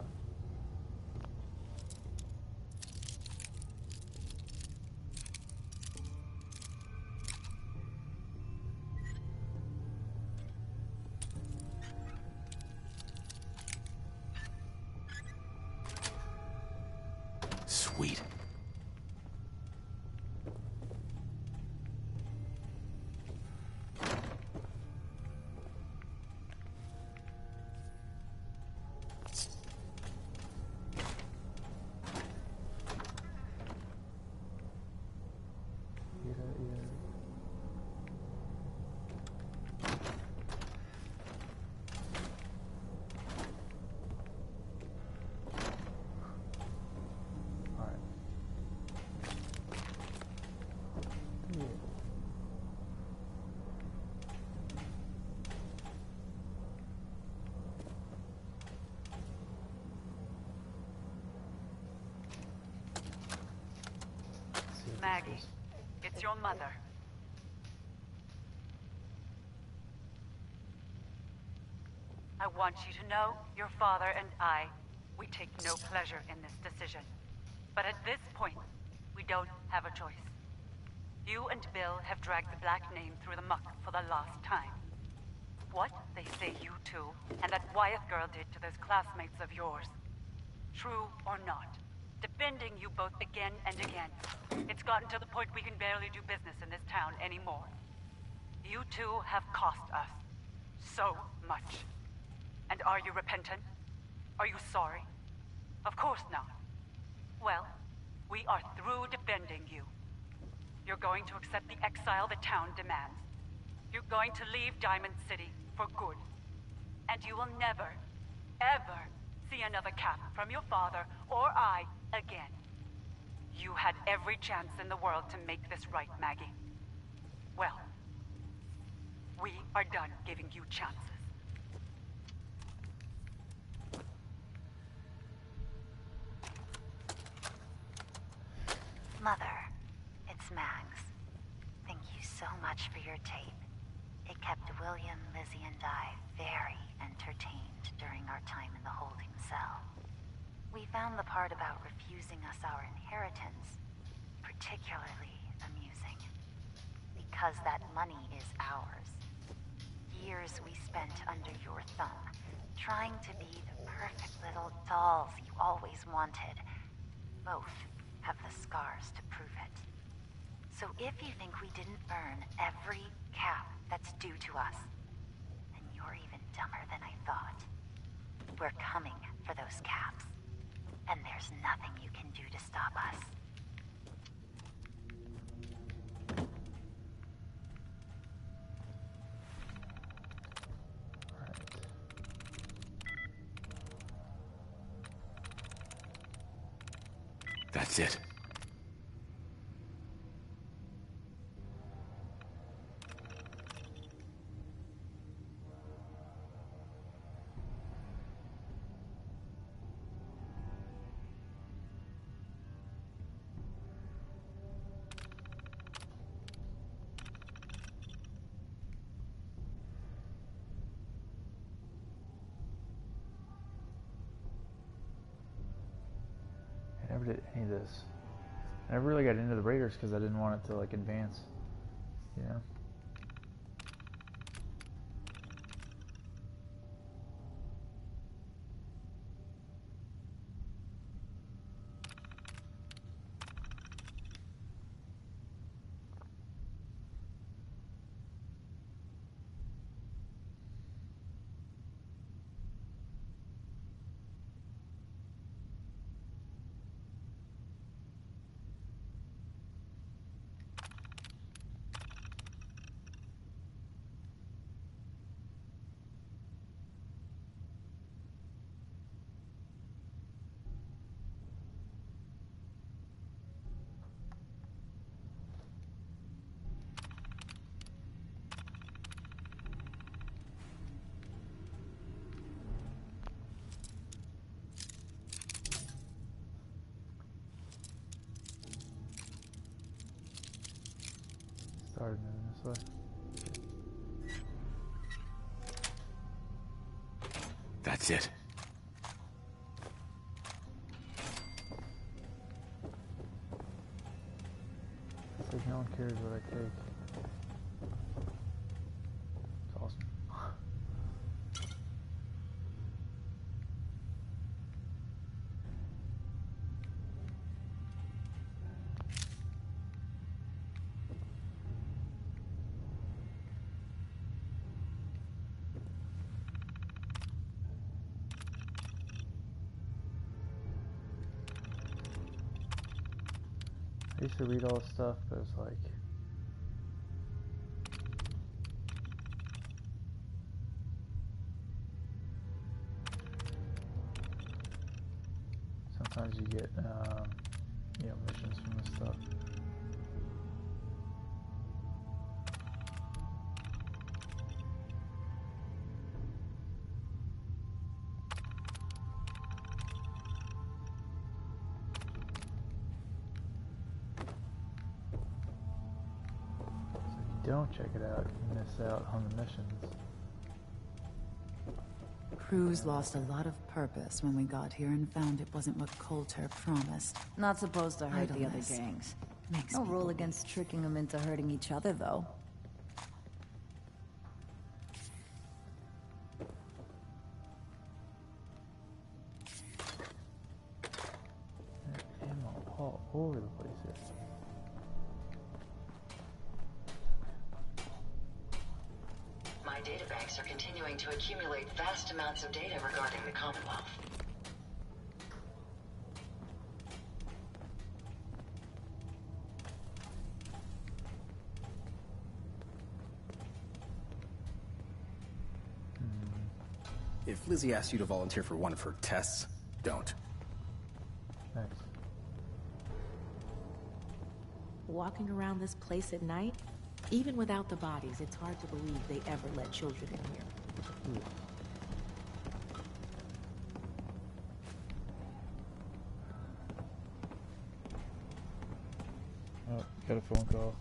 Sweet. Maggie, it's your mother. I want you to know your father and we take no pleasure in this decision. But at this point, we don't have a choice. You and Bill have dragged the Black name through the muck for the last time. What they say you two and that Wyeth girl did to those classmates of yours. True or not, defending you both again and again. It's gotten to the point we can barely do business in this town anymore. You two have cost us so much. And are you repentant? Are you sorry? Of course not. Well, we are through defending you. You're going to accept the exile the town demands. You're going to leave Diamond City for good. And you will never, ever see another cap from your father or I again. You had every chance in the world to make this right, Maggie. Well, we are done giving you chances. Mother, it's Mags. Thank you so much for your tape. It kept William, Lizzie, and I very entertained during our time in the holding cell. We found the part about refusing us our inheritance particularly amusing. Because that money is ours. Years we spent under your thumb, trying to be the perfect little dolls you always wanted. Both have the scars to prove it. So if you think we didn't earn every cap that's due to us, then you're even dumber than I thought. We're coming for those caps, and there's nothing you can do to stop us. That's it. started any of this. I never really got into the Raiders because I didn't want it to like advance, you know. Started moving this way. That's it. It's like no one cares what I take. It's awesome. I used to read all this stuff, but it's like sometimes you get you know, missions from this stuff. Don't check it out, you miss out on the missions. Cruz lost a lot of purpose when we got here and found it wasn't what Coulter promised. Not supposed to hurt the other Idleness gangs. makes No me rule believe. against tricking them into hurting each other, though. Ammo all over the place here. My databanks are continuing to accumulate vast amounts of data regarding the Commonwealth. If Lizzie asks you to volunteer for one of her tests, don't. Thanks. Walking around this place at night, even without the bodies, it's hard to believe they ever let children in here. Oh, got a phone call.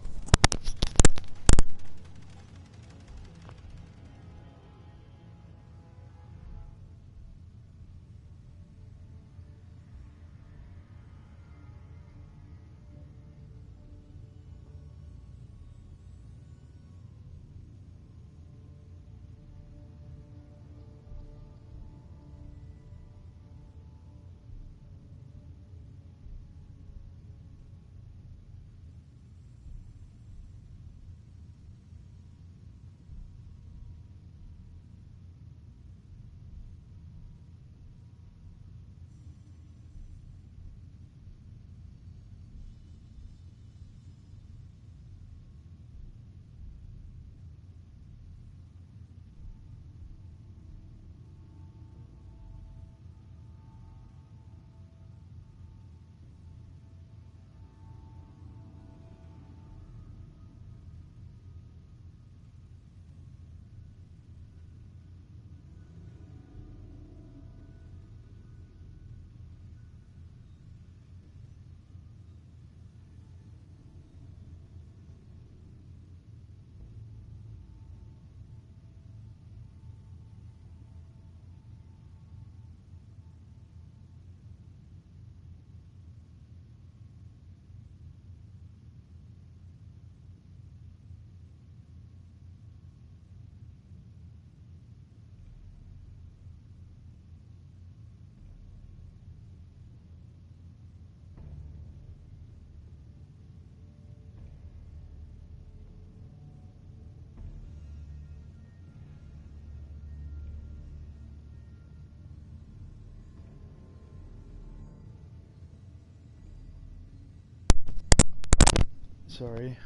sorry.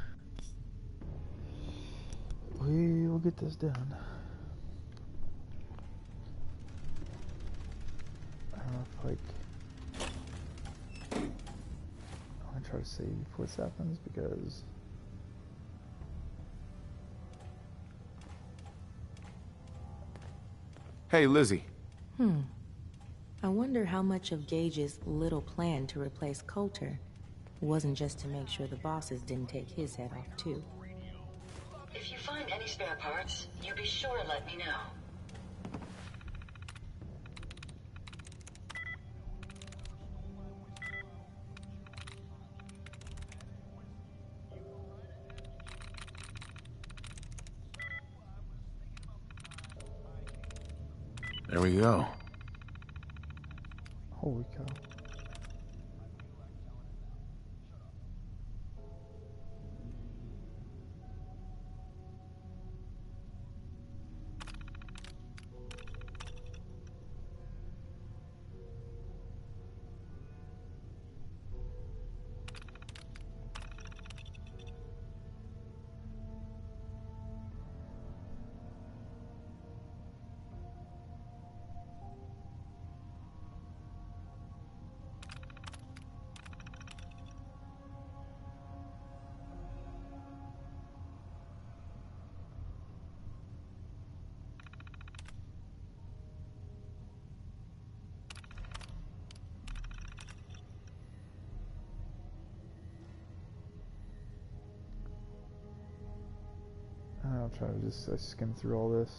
We will get this done. I don't know if, like... I'm gonna try to save before this happens, because... Hey, Lizzie. I wonder how much of Gage's little plan to replace Coulter wasn't just to make sure the bosses didn't take his head off, too. If you find any spare parts, you be sure to let me know. There we go. Holy cow. I'll try to just skim through all this.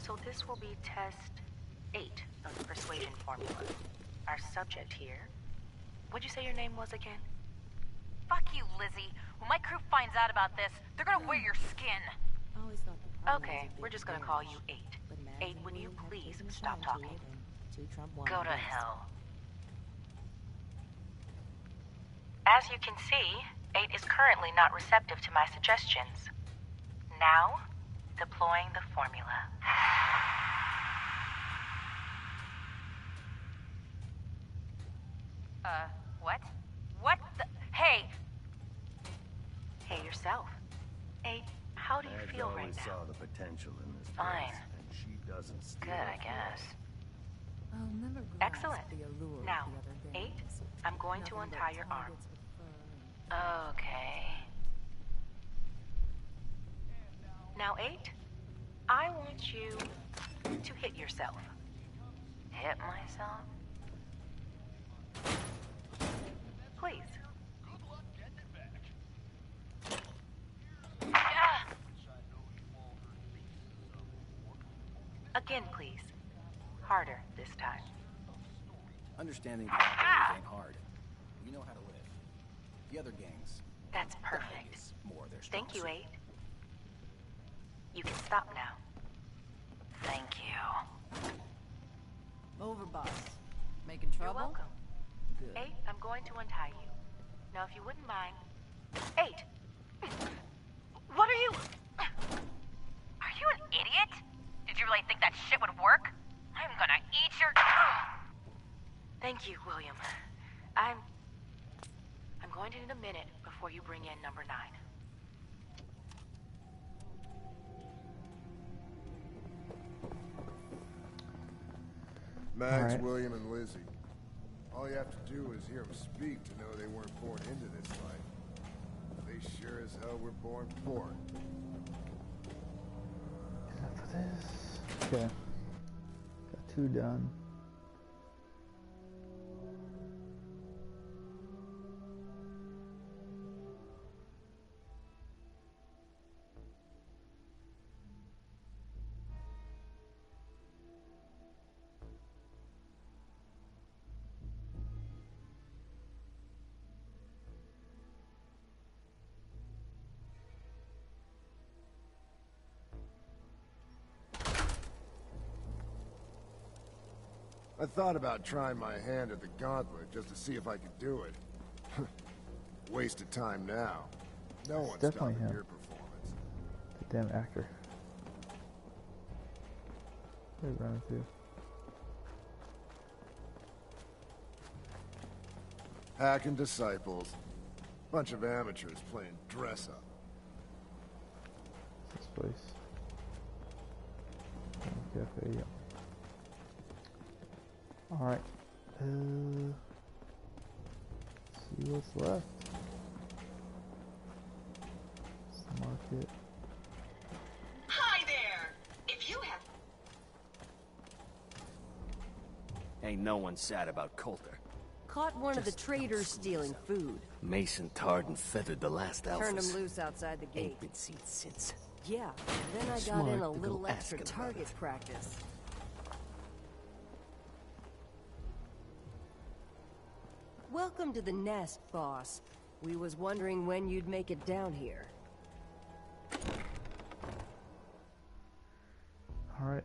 So this will be test 8 of the persuasion formula. Our subject here... What'd you say your name was again? Fuck you, Lizzie. When my crew finds out about this, they're gonna wear your skin. Okay, we're just gonna call you 8. 8, will you please stop talking? Go to hell. As you can see, 8 is currently not receptive to my suggestions. Now, deploying the formula. What? What the... Hey! Hey, yourself. 8, how do you feel right now? I saw the potential in this Fine. place, and she doesn't steal Good, I guess. I'll never grasp Excellent. the allure of Now, the other 8, games. I'm going to Nothing but untie your arm. targets with fur and- Okay. Now, 8, I want you to hit yourself. Hit myself? Please. Again, please. Harder this time. Understanding the operators ain't hard. We know how to live. The other gangs. That's that perfect. is more their strong Thank you, suit. 8. You can stop now. Thank you. Overboss. Making trouble? You're welcome. Good. 8, I'm going to untie you. Now, if you wouldn't mind... 8! What are you... Are you an idiot? Did you really think that shit would work? I'm gonna eat your... Thank you, William. I'm going to need a minute before you bring in number 9. Max, Alright. William, and Lizzie. All you have to do is hear them speak to know they weren't born into this life. They sure as hell were born for it. Enough of this. Okay. Got 2 done. I thought about trying my hand at the gauntlet just to see if I could do it. Waste of time now. No one's Definitely stopping him. your performance. The damn actor. What are you running through? Hacking disciples. Bunch of amateurs playing dress up. This place. Cafe, yeah. Alright. See what's left. It's the market. Hi there! If you have... Ain't no one sad about Coulter. Caught one of the traders stealing food. Mason tarred and feathered the last alphas. Turned him loose outside the gate. Ain't been seen since. Yeah, then I got Smart in a to little go extra asking about target practice. Welcome to the nest, boss. We was wondering when you'd make it down here. Alright.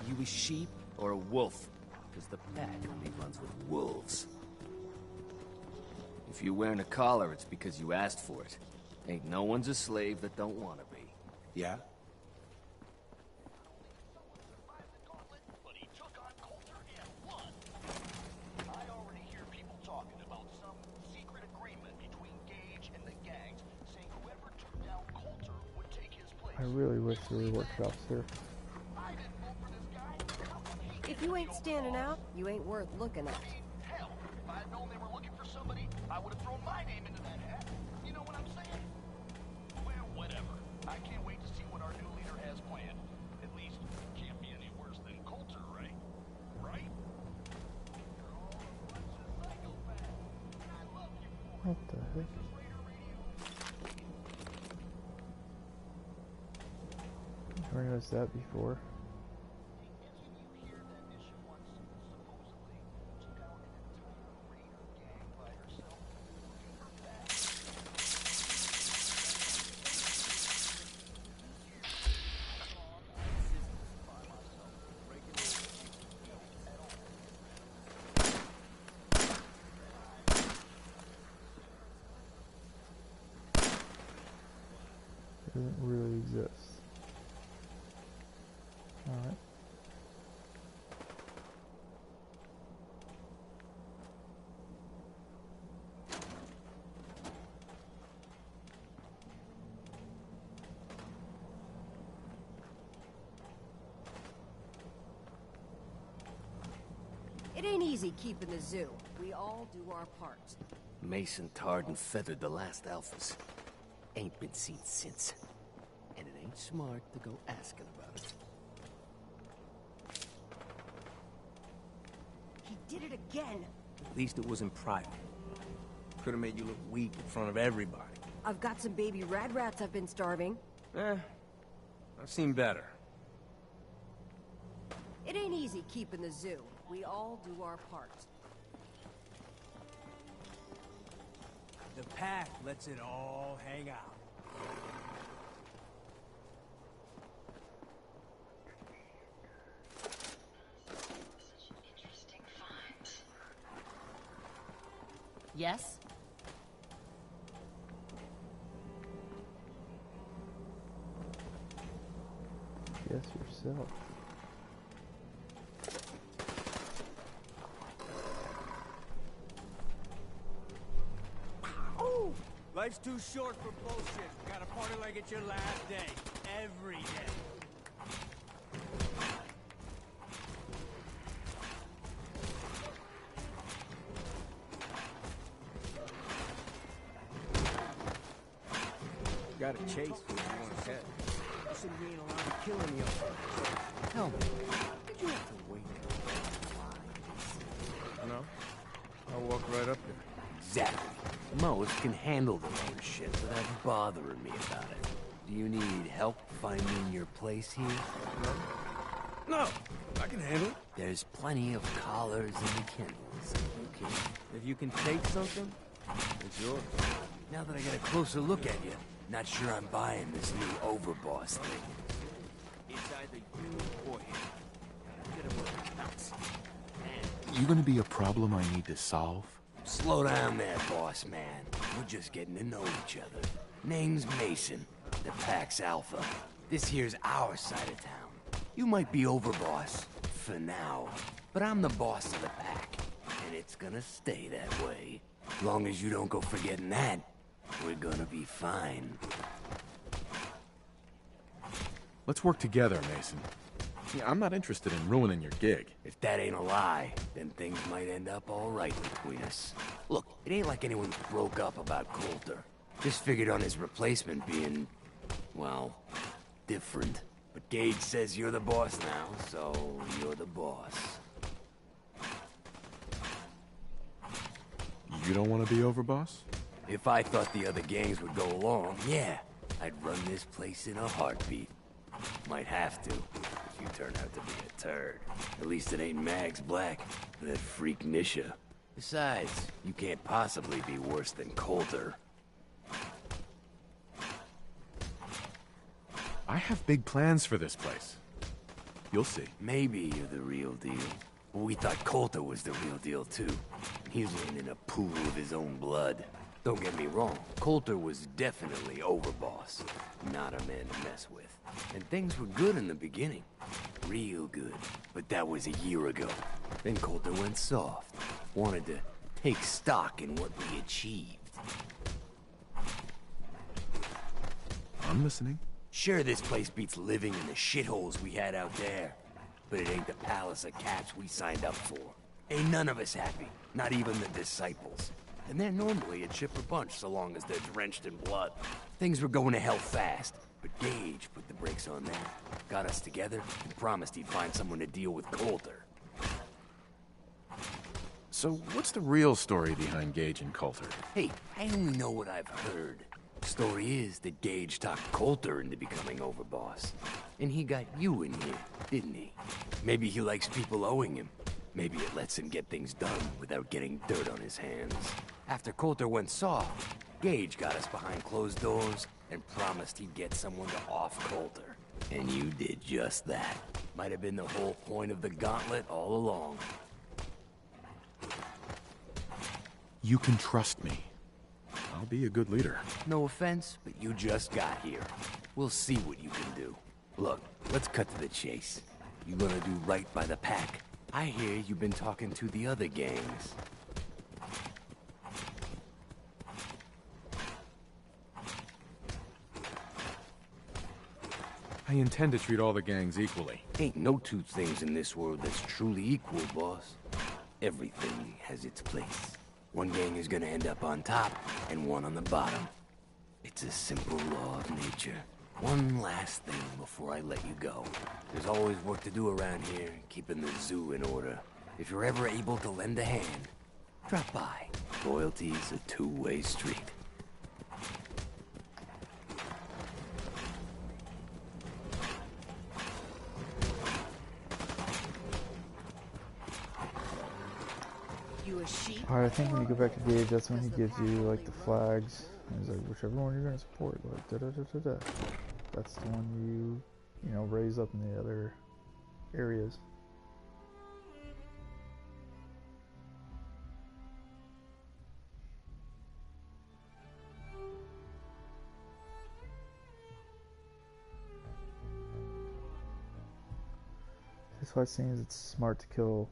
You a sheep or a wolf? Because the pack only runs with wolves. If you're wearing a collar, it's because you asked for it. Ain't no one's a slave that don't want to be. Yeah? But he took on Coulter and won. I already hear people talking about some secret agreement between Gage and the gangs, saying whoever took down Coulter would take his place. I really wish there were workshops here. If you ain't standing out, you ain't worth looking at. Hell, if I had known they were looking for somebody, I would have thrown my name into that hat. You know what I'm saying? Well, whatever. I can't wait to see what our new leader has planned. At least, it can't be any worse than Coulter, right? Right? What the heck? Never noticed that before. Doesn't really exist. Alright. It ain't easy keeping the zoo. We all do our part. Mason tarred and feathered the last alphas. Ain't been seen since. And it ain't smart to go asking about it. He did it again. At least it was in private. Could have made you look weak in front of everybody. I've got some baby rad rats I've been starving. I've seen better. It ain't easy keeping the zoo. We all do our part. The pack lets it all hang out. Yes? yourself. Life's too short for bullshit. Gotta party like it's your last day. Every day. Got a chase for you on set. Listen, we ain't allowed to kill any of them. Tell me, did you have to wait till No? I'll walk right up there. Exactly. Most can handle their own shit without bothering me about it. Do you need help finding your place here? No, I can handle it. There's plenty of collars in the kennels. If you can take something, it's yours. Now that I get a closer look at you, not sure I'm buying this new overboss thing. It's either you or him. Get him with a bounce. You gonna be a problem I need to solve? Slow down there, boss man. We're just getting to know each other. Name's Mason, the Pax Alpha. This here's our side of town. You might be overboss, for now, but I'm the boss of the pack, and it's gonna stay that way. Long as you don't go forgetting that, we're gonna be fine. Let's work together, Mason. Yeah, I'm not interested in ruining your gig. If that ain't a lie, then things might end up all right between us. Look, it ain't like anyone broke up about Coulter. Just figured on his replacement being, well, different. But Gage says you're the boss now, so you're the boss. You don't want to be overboss? If I thought the other gangs would go along, yeah, I'd run this place in a heartbeat. Might have to, if you turn out to be a turd. At least it ain't Mags Black, or that freak Nisha. Besides, you can't possibly be worse than Coulter. I have big plans for this place. You'll see. Maybe you're the real deal. But we thought Coulter was the real deal, too. He was in a pool of his own blood. Don't get me wrong, Coulter was definitely overboss. Not a man to mess with. And things were good in the beginning. Real good. But that was a year ago. Then Coulter went soft. Wanted to take stock in what we achieved. I'm listening. Sure, this place beats living in the shitholes we had out there. But it ain't the palace of cats we signed up for. Ain't none of us happy. Not even the disciples. And they're normally a chipper bunch so long as they're drenched in blood. Things were going to hell fast, but Gage put the brakes on that. Got us together and promised he'd find someone to deal with Coulter. So what's the real story behind Gage and Coulter? Hey, I only know what I've heard. Story is that Gage talked Coulter into becoming overboss. And he got you in here, didn't he? Maybe he likes people owing him. Maybe it lets him get things done without getting dirt on his hands. After Coulter went soft, Gage got us behind closed doors and promised he'd get someone to off Coulter. And you did just that. Might have been the whole point of the gauntlet all along. You can trust me. I'll be a good leader. No offense, but you just got here. We'll see what you can do. Look, let's cut to the chase. You gonna do right by the pack? I hear you've been talking to the other gangs. I intend to treat all the gangs equally. Ain't no two things in this world that's truly equal, boss. Everything has its place. One gang is gonna end up on top, and one on the bottom. It's a simple law of nature. One last thing before I let you go. There's always work to do around here, keeping the zoo in order. If you're ever able to lend a hand, drop by. Loyalty's a two-way street. Alright, I think when you go back to Gage, that's when he gives you, like, the flags. And he's like, whichever one you're gonna support, like, da-da-da-da-da. That's the one you know, raise up in the other areas. That's why it seems it's smart to kill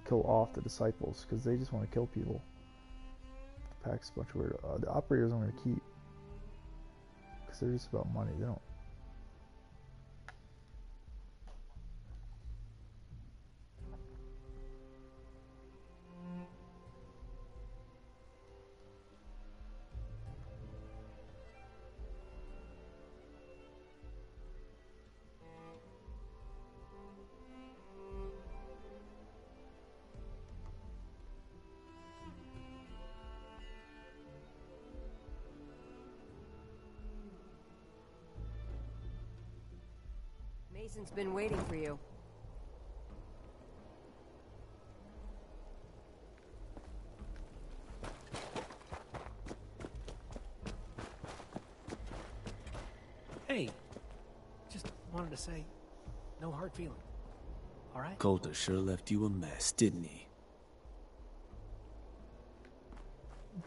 off the disciples, because they just want to kill people. The pack's a bunch of weird. The operators I'm going to keep, because they're just about money. They don't. Mason's been waiting for you. Hey, just wanted to say, no hard feelings. All right? Coulter sure left you a mess, didn't he?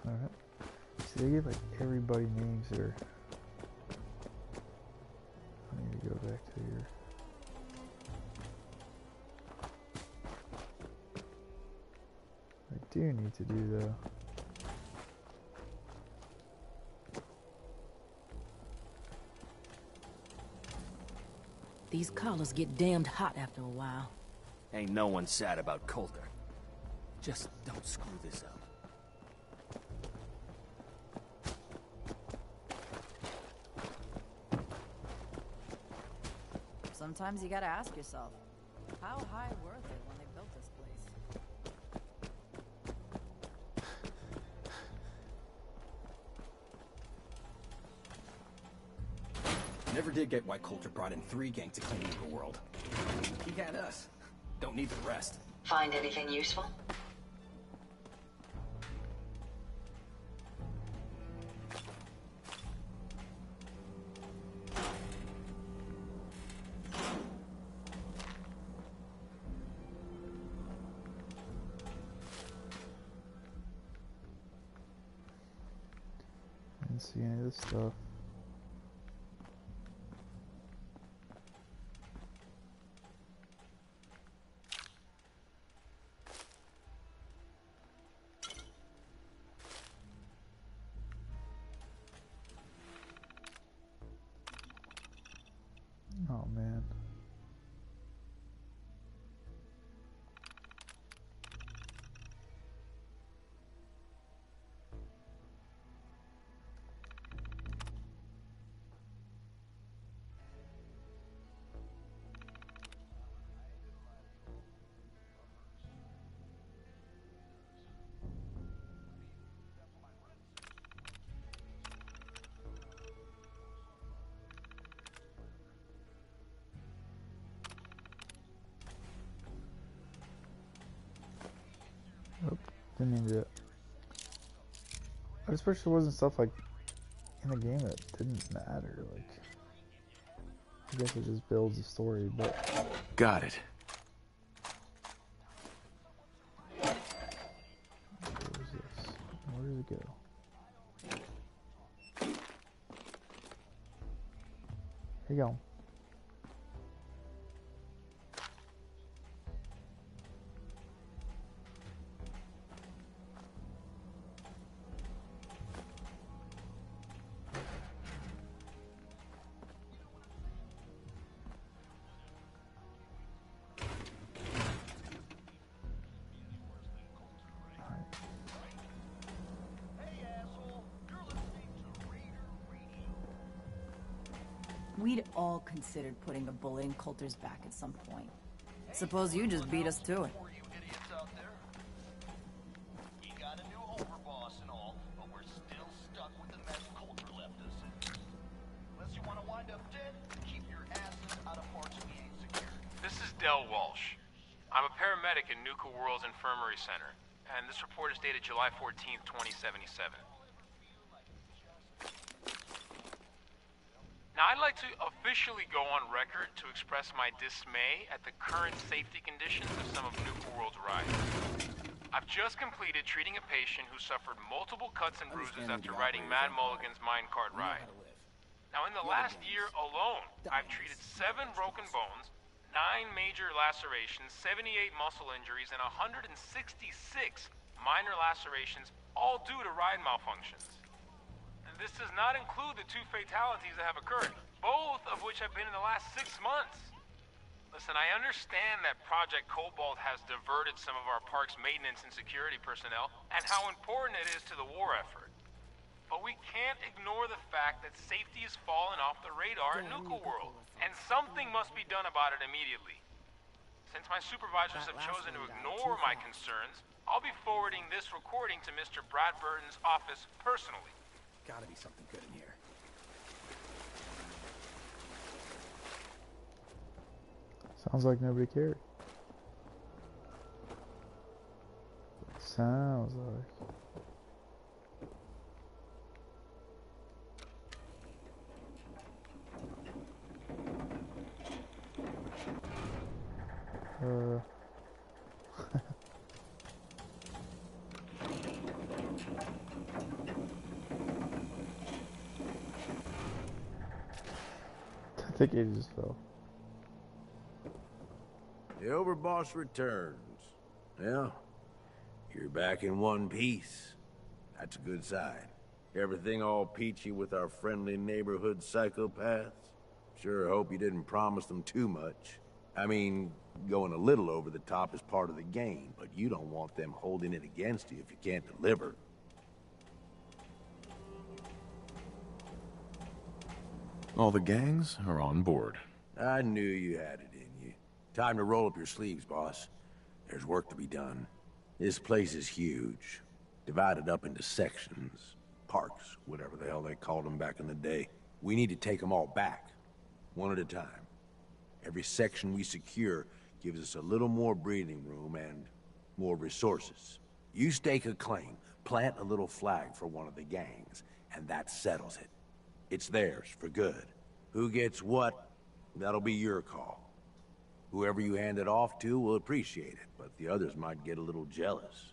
Alright. See, they give like everybody names here. I need to go back to here. I do need to do though. These collars get damned hot after a while. Ain't no one sad about Coulter. Just don't screw this up. Sometimes you gotta ask yourself, how high were they when they built this place? Never did get why Coulter brought in 3 gangs to clean Nuka World. He had us. Don't need the rest. Find anything useful? Didn't see any of this stuff. Oh man. Nope, didn't mean to do it. I just wish there wasn't stuff like in the game that didn't matter. Like, I guess it just builds the story, but got it. where is this? Where did it go? Here you go. We'd all considered putting a bullet in Coulter's back at some point. Suppose you just beat us to it. We got a new overboss and all, but we're still stuck with the mess Coulter left us in. Unless you want to wind up dead, keep your asses out of parts we ain't secured. This is Del Walsh. I'm a paramedic in Nuka World's Infirmary Center, and this report is dated July 14th, 2077. Now, I'd like to officially go on record to express my dismay at the current safety conditions of some of Nuka World's rides. I've just completed treating a patient who suffered multiple cuts and bruises after riding Mad Mulligan's minecart ride. Now, in the last year alone, I've treated 7 broken bones, 9 major lacerations, 78 muscle injuries, and 166 minor lacerations, all due to ride malfunctions. And this does not include the 2 fatalities that have occurred, both of which have been in the last 6 months. Listen, I understand that Project Cobalt has diverted some of our park's maintenance and security personnel, and how important it is to the war effort. But we can't ignore the fact that safety has fallen off the radar in Nuka World, and something must be done about it immediately. Since my supervisors have chosen to ignore my concerns, I'll be forwarding this recording to Mr. Bradburton's office personally. Gotta be something good in here. Sounds like nobody cared. Sounds like. I think it just fell. The overboss returns. Well, you're back in one piece. That's a good sign. Everything all peachy with our friendly neighborhood psychopaths? Sure hope you didn't promise them too much. I mean, going a little over the top is part of the game, but you don't want them holding it against you if you can't deliver. All the gangs are on board. I knew you had it in you. Time to roll up your sleeves, boss. There's work to be done. This place is huge. Divided up into sections. Parks, whatever the hell they called them back in the day. We need to take them all back. One at a time. Every section we secure gives us a little more breathing room and more resources. You stake a claim, plant a little flag for one of the gangs, and that settles it. It's theirs for good. Who gets what, that'll be your call. Whoever you hand it off to will appreciate it, but the others might get a little jealous.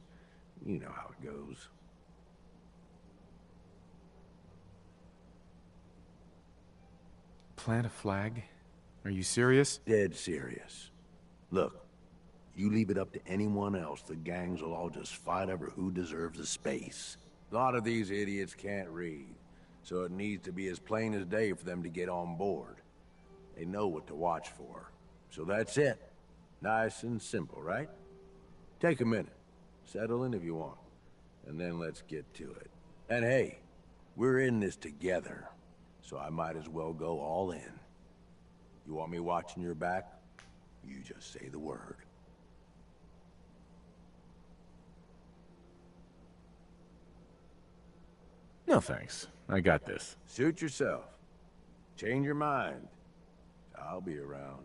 You know how it goes. Plant a flag? Are you serious? Dead serious. Look, you leave it up to anyone else, the gangs will all just fight over who deserves the space. A lot of these idiots can't read, so it needs to be as plain as day for them to get on board. They know what to watch for. So that's it. Nice and simple, right? Take a minute. Settle in if you want. And then let's get to it. And hey, we're in this together, so I might as well go all in. You want me watching your back? You just say the word. No thanks. I got this. Suit yourself. Change your mind. I'll be around.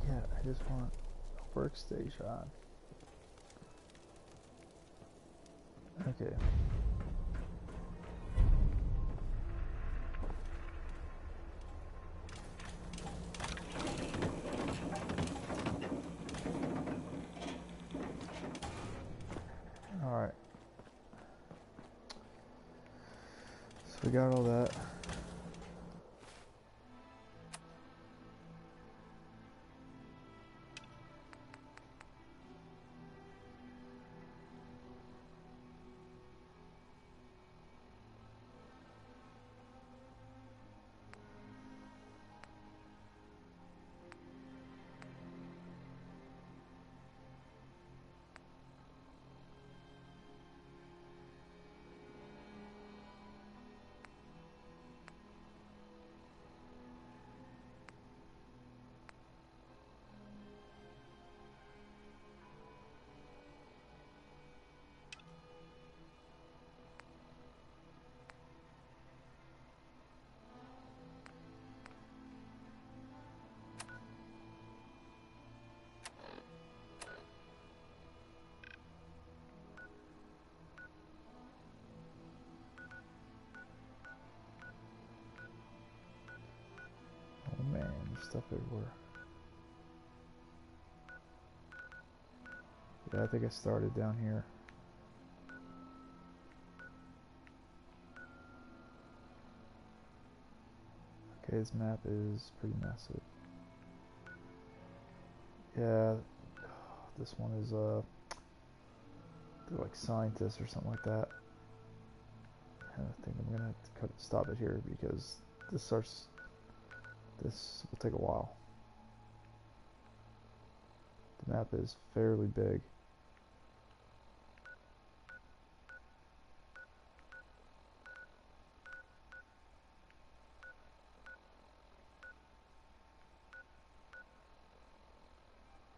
Yeah, I just want a workstation. Okay. Alright. So we got all that. Oh man, there's stuff everywhere. Yeah, I think I started down here. Okay, this map is pretty massive. Yeah, this one is they're like scientists or something like that. And I think I'm gonna have to stop it here because this will take a while. The map is fairly big.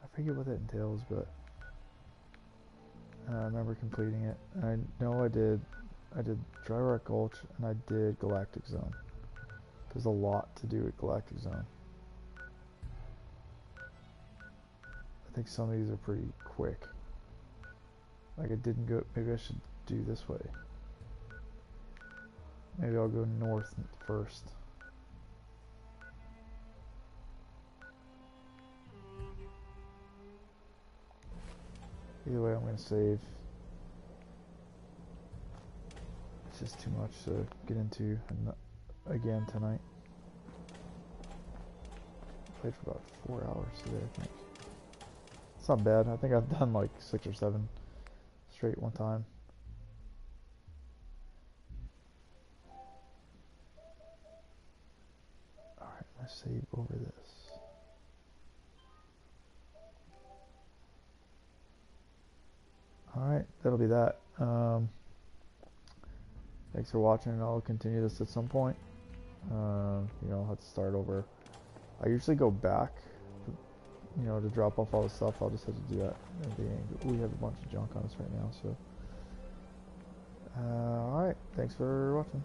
I forget what that entails, but I remember completing it. And I know I did Dry Rock Gulch and I did Galactic Zone. There's a lot to do at Galactic Zone. I think some of these are pretty quick. Like I didn't go, maybe I should do this way. Maybe I'll go north first. Either way, I'm going to save. It's just too much to get into again tonight. Played for about 4 hours today, I think. It's not bad. I think I've done like 6 or 7 straight one time. Alright, I'm going to save over this. Alright, that'll be that. Thanks for watching. I'll continue this at some point. You know, I'll have to start over. I usually go back, you know, to drop off all the stuff. I'll just have to do that at the end. We have a bunch of junk on us right now, so. Alright, thanks for watching.